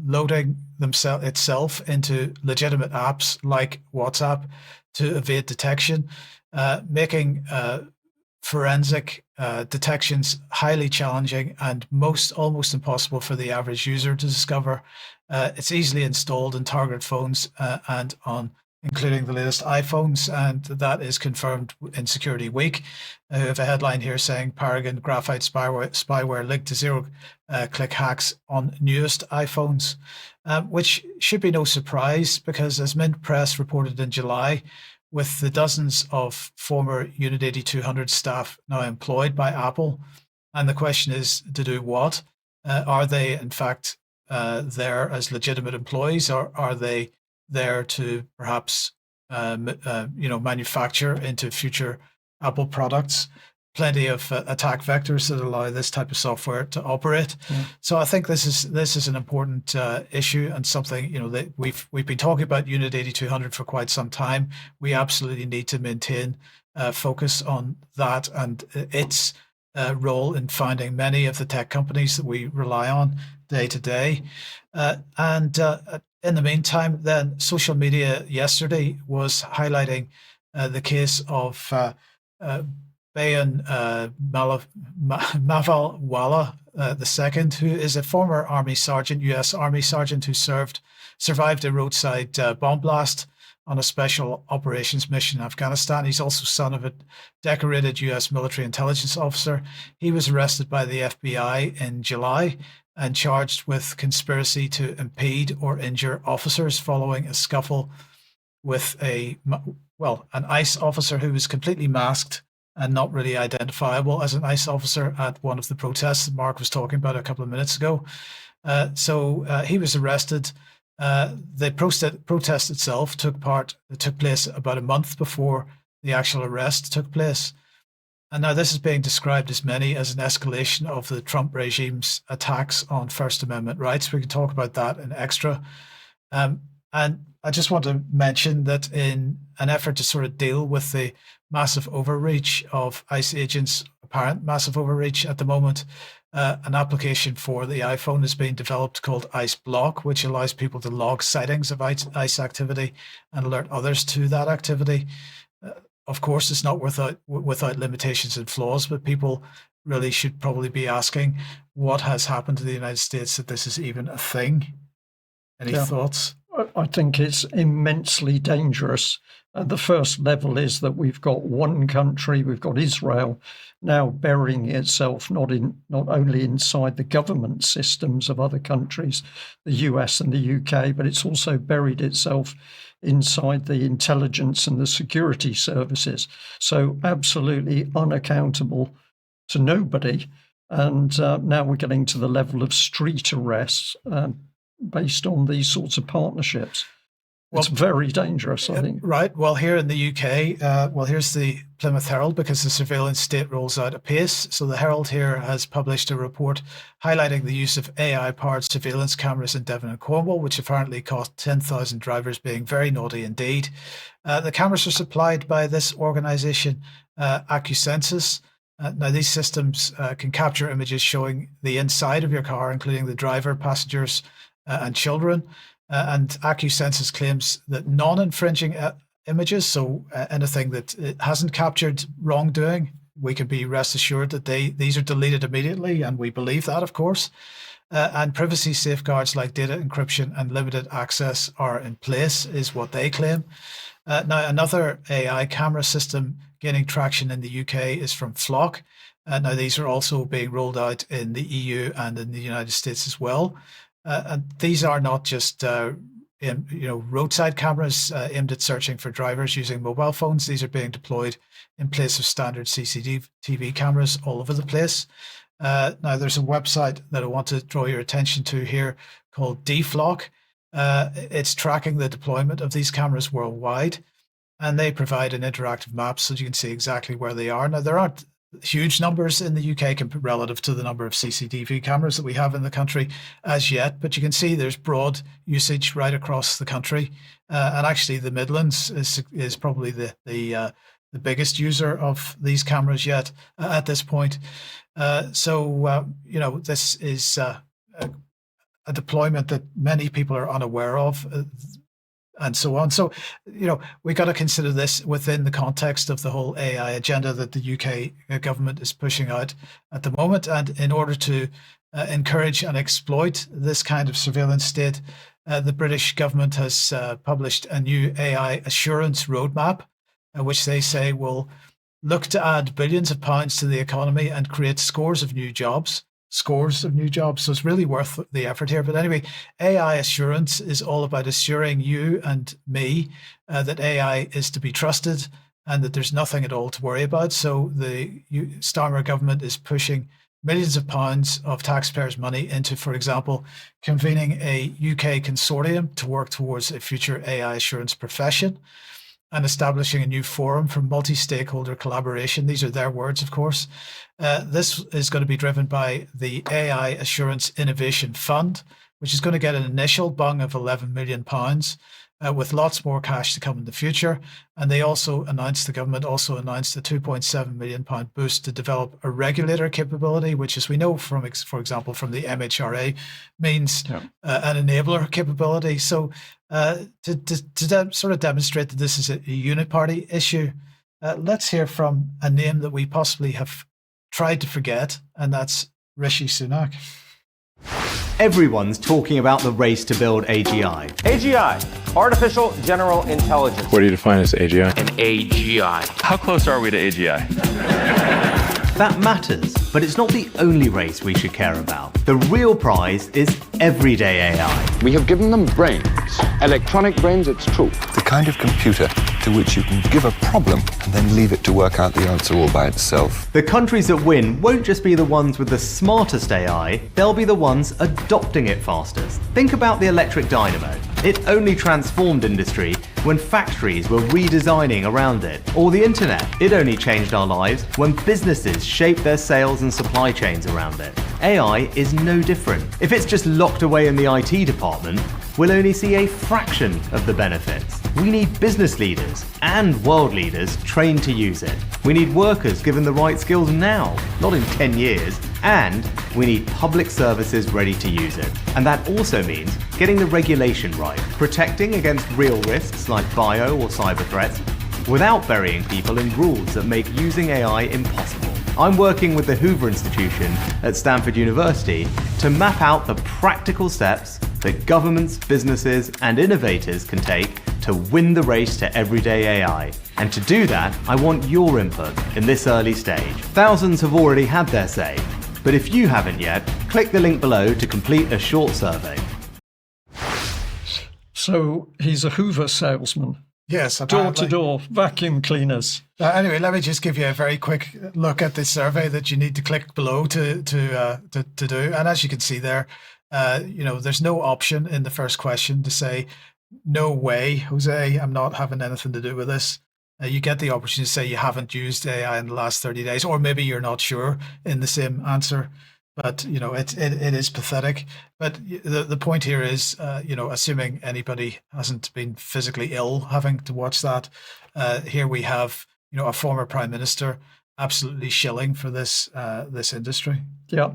loading itself into legitimate apps like WhatsApp to evade detection, making forensic detections highly challenging and almost impossible for the average user to discover. It's easily installed in targeted phones and on including the latest iPhones, and that is confirmed in Security Week. I have a headline here saying Paragon Graphite spyware linked to zero-click hacks on newest iPhones, which should be no surprise because, as Mint Press reported in July, with the dozens of former Unit 8200 staff now employed by Apple, and the question is to do what? Are they in fact there as legitimate employees, or are they there to perhaps manufacture into future Apple products? Plenty of attack vectors that allow this type of software to operate. Yeah. So I think this is an important issue, and something that we've been talking about Unit 8200 for quite some time. We absolutely need to maintain focus on that and its role in founding many of the tech companies that we rely on day to day. In the meantime, then social media yesterday was highlighting the case of Bayan Mavalwala II, who is a former Army sergeant, U.S. Army sergeant, who survived a roadside bomb blast on a special operations mission in Afghanistan. He's also son of a decorated U.S. military intelligence officer. He was arrested by the FBI in July and charged with conspiracy to impede or injure officers following a scuffle with an ICE officer who was completely masked and not really identifiable as an ICE officer at one of the protests that Mark was talking about a couple of minutes ago. So he was arrested. The protest itself took place about a month before the actual arrest took place. And now this is being described as an escalation of the Trump regime's attacks on First Amendment rights. We can talk about that in extra. And I just want to mention that in an effort to sort of deal with the massive overreach of ICE agents, apparent massive overreach at the moment, an application for the iPhone is being developed called ICE Block, which allows people to log sightings of ICE activity and alert others to that activity. Of course, it's not without limitations and flaws, but people really should probably be asking what has happened to the United States that this is even a thing. Any thoughts? I think it's immensely dangerous. The first level is that we've got one country, we've got Israel, now burying itself not only inside the government systems of other countries, the US and the UK, but it's also buried itself inside the intelligence and the security services. So absolutely unaccountable to nobody. And now we're getting to the level of street arrests based on these sorts of partnerships. Well, it's very dangerous, I think. Right. Well, here in the UK, here's the Plymouth Herald, because the surveillance state rolls out apace. So the Herald here has published a report highlighting the use of AI-powered surveillance cameras in Devon and Cornwall, which apparently cost 10,000 drivers being very naughty indeed. The cameras are supplied by this organisation, AccuSensus. Now, these systems can capture images showing the inside of your car, including the driver, passengers, and children. And AccuSensus claims that non-infringing images, so anything that it hasn't captured wrongdoing, we can be rest assured that these are deleted immediately, and we believe that, of course. And privacy safeguards like data encryption and limited access are in place, is what they claim. Now, another AI camera system gaining traction in the UK is from Flock. Now, these are also being rolled out in the EU and in the United States as well. And these are not just roadside cameras aimed at searching for drivers using mobile phones. These are being deployed in place of standard CCTV cameras all over the place. Now, there's a website that I want to draw your attention to here called Deflock. It's tracking the deployment of these cameras worldwide, and they provide an interactive map so you can see exactly where they are. Now, there aren't huge numbers in the UK relative to the number of CCTV cameras that we have in the country as yet, but you can see there's broad usage right across the country. And actually, the Midlands is probably the biggest user of these cameras yet at this point. This is a deployment that many people are unaware of. And so on. So, we got to consider this within the context of the whole AI agenda that the UK government is pushing out at the moment. And in order to encourage and exploit this kind of surveillance state, the British government has published a new AI assurance roadmap, which they say will look to add billions of pounds to the economy and create scores of new jobs. So it's really worth the effort here. But anyway, AI assurance is all about assuring you and me that AI is to be trusted and that there's nothing at all to worry about. So the Starmer government is pushing millions of pounds of taxpayers' money into, for example, convening a UK consortium to work towards a future AI assurance profession, and establishing a new forum for multi-stakeholder collaboration. These are their words, of course. This is going to be driven by the AI Assurance Innovation Fund, which is going to get an initial bung of £11 million, with lots more cash to come in the future. And the government also announced a £2.7 million boost to develop a regulator capability, which, as we know from, for example, from the MHRA, means an enabler capability. So to sort of demonstrate that this is a uniparty issue, let's hear from a name that we possibly have tried to forget, and that's Rishi Sunak. Everyone's talking about the race to build AGI. AGI, Artificial General Intelligence. What do you define as AGI? An AGI. How close are we to AGI? That matters, but it's not the only race we should care about. The real prize is everyday AI. We have given them brains. Electronic brains, it's true. The kind of computer to which you can give a problem and then leave it to work out the answer all by itself. The countries that win won't just be the ones with the smartest AI, they'll be the ones adopting it fastest. Think about the electric dynamo. It only transformed industry when factories were redesigning around it. Or the internet. It only changed our lives when businesses shaped their sales and supply chains around it. AI is no different. If it's just locked away in the IT department, we'll only see a fraction of the benefits. We need business leaders and world leaders trained to use it. We need workers given the right skills now, not in 10 years. And we need public services ready to use it. And that also means getting the regulation right, protecting against real risks like bio or cyber threats, without burying people in rules that make using AI impossible. I'm working with the Hoover Institution at Stanford University to map out the practical steps that governments, businesses, and innovators can take to win the race to everyday AI. And to do that, I want your input in this early stage. Thousands have already had their say, but if you haven't yet, click the link below to complete a short survey. So he's a Hoover salesman. Yes, door-to-door vacuum cleaners. Anyway, let me just give you a very quick look at this survey that you need to click below to do. And as you can see there, there's no option in the first question to say, no way, Jose, I'm not having anything to do with this. You get the opportunity to say you haven't used AI in the last 30 days, or maybe you're not sure in the same answer. But, it is pathetic. But the point here is, assuming anybody hasn't been physically ill having to watch that, here we have, a former prime minister absolutely shilling for this industry. Yeah,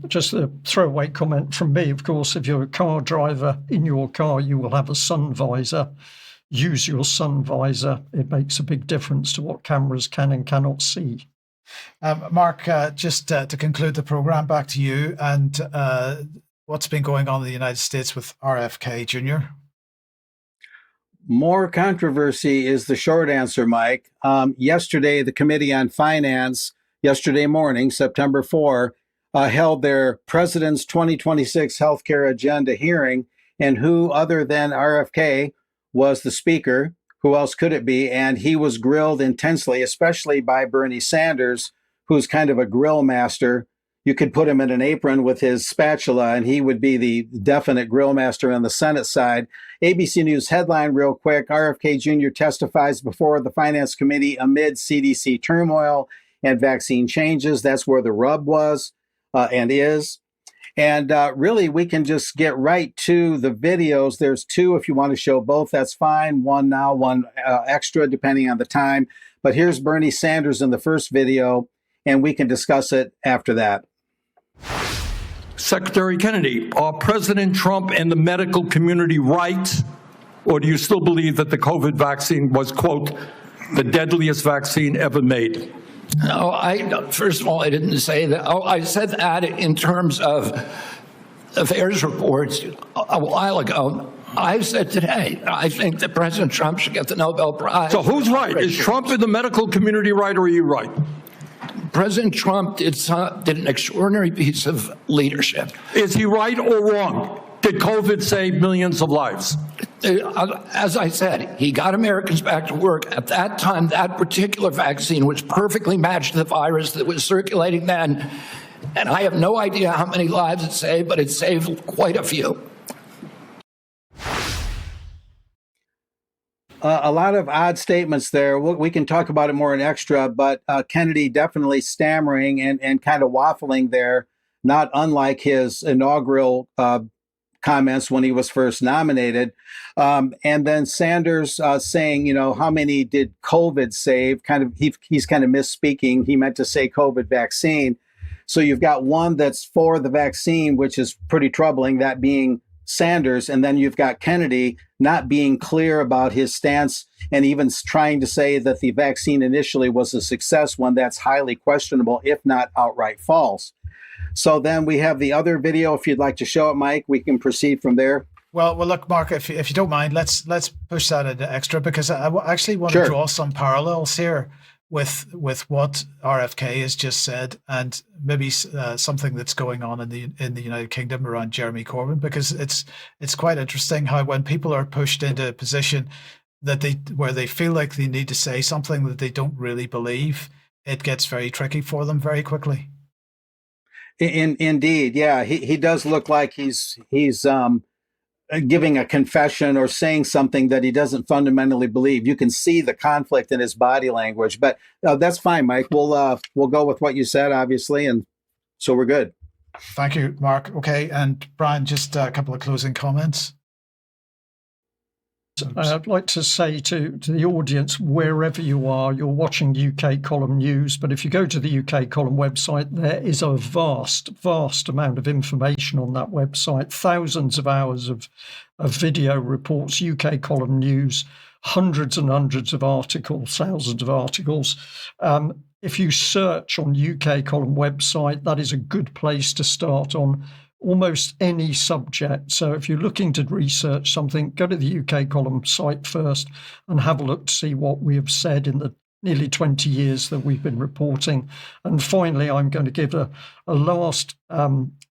just a throwaway comment from me. Of course, if you're a car driver, in your car, you will have a sun visor. Use your sun visor. It makes a big difference to what cameras can and cannot see. Mark, just to conclude the program, back to you and what's been going on in the United States with RFK Jr.? More controversy is the short answer, Mike. Yesterday, the Committee on Finance, yesterday morning, September 4, held their President's 2026 Healthcare Agenda hearing, and who other than RFK was the speaker? Who else could it be? And he was grilled intensely, especially by Bernie Sanders, who's kind of a grill master. You could put him in an apron with his spatula, and he would be the definite grill master on the Senate side. ABC News headline real quick: RFK Jr. testifies before the Finance Committee amid CDC turmoil and vaccine changes. That's where the rub was and is. And really, we can just get right to the videos. There's two. If you want to show both, that's fine. One now, one extra, depending on the time. But here's Bernie Sanders in the first video, and we can discuss it after that. Secretary Kennedy, are President Trump and the medical community right? Or do you still believe that the COVID vaccine was, quote, the deadliest vaccine ever made? No, first of all, I didn't say that. I said that in terms of affairs reports a while ago. I said today, I think that President Trump should get the Nobel Prize. So who's right? Is Trump in the medical community right, or are you right? President Trump did an extraordinary piece of leadership. Is he right or wrong? Did COVID save millions of lives? As I said, he got Americans back to work. At that time, that particular vaccine was perfectly matched to the virus that was circulating then. And I have no idea how many lives it saved, but it saved quite a few. A lot of odd statements there. We can talk about it more in extra, but Kennedy definitely stammering and kind of waffling there, not unlike his inaugural comments when he was first nominated. And then Sanders saying, you know, how many did COVID save? He's kind of misspeaking. He meant to say COVID vaccine. So you've got one that's for the vaccine, which is pretty troubling, that being Sanders, and then you've got Kennedy not being clear about his stance and even trying to say that the vaccine initially was a success, when that's highly questionable, if not outright false. So then we have the other video. If you'd like to show it, Mike, we can proceed from there. Well, look, Mark, if you don't mind, let's push that into extra, because I actually want to draw some parallels here with what RFK has just said, and maybe something that's going on in the United Kingdom around Jeremy Corbyn, because it's quite interesting how when people are pushed into a position that where they feel like they need to say something that they don't really believe, it gets very tricky for them very quickly. Indeed, yeah, he does look like he's giving a confession or saying something that he doesn't fundamentally believe. You can see the conflict in his body language, but that's fine, Mike. We'll go with what you said, obviously, and so we're good. Thank you, Mark. Okay, and Brian, just a couple of closing comments. I'd like to say to the audience, wherever you are, you're watching UK Column News, but if you go to the UK Column website, there is a vast amount of information on that website, thousands of hours of video reports, UK Column News, hundreds and hundreds of articles, thousands of articles. If you search on UK Column website, that is a good place to start on almost any subject. So if you're looking to research something, go to the UK Column site first and have a look to see what we have said in the nearly 20 years that we've been reporting. And finally, I'm going to give a last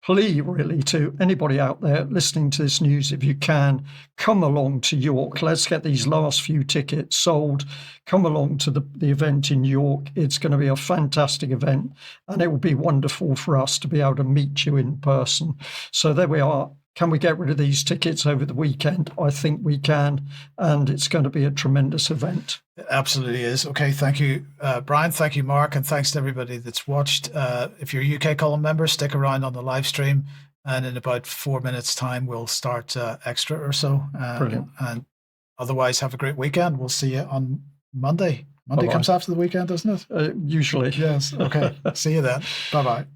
plea really to anybody out there listening to this news. If you can, come along to York. Let's get these last few tickets sold. Come along to the event in York. It's going to be a fantastic event, and it will be wonderful for us to be able to meet you in person. So there we are. Can we get rid of these tickets over the weekend? I think we can, and it's going to be a tremendous event. It absolutely is. Okay, thank you, Brian. Thank you, Mark, and thanks to everybody that's watched. If you're a UK Column member, stick around on the live stream, and in about 4 minutes' time, we'll start extra or so. Brilliant. And otherwise, have a great weekend. We'll see you on Monday. Monday Bye-bye. comes after the weekend, doesn't it? Usually. Yes. Okay. See you then. Bye-bye.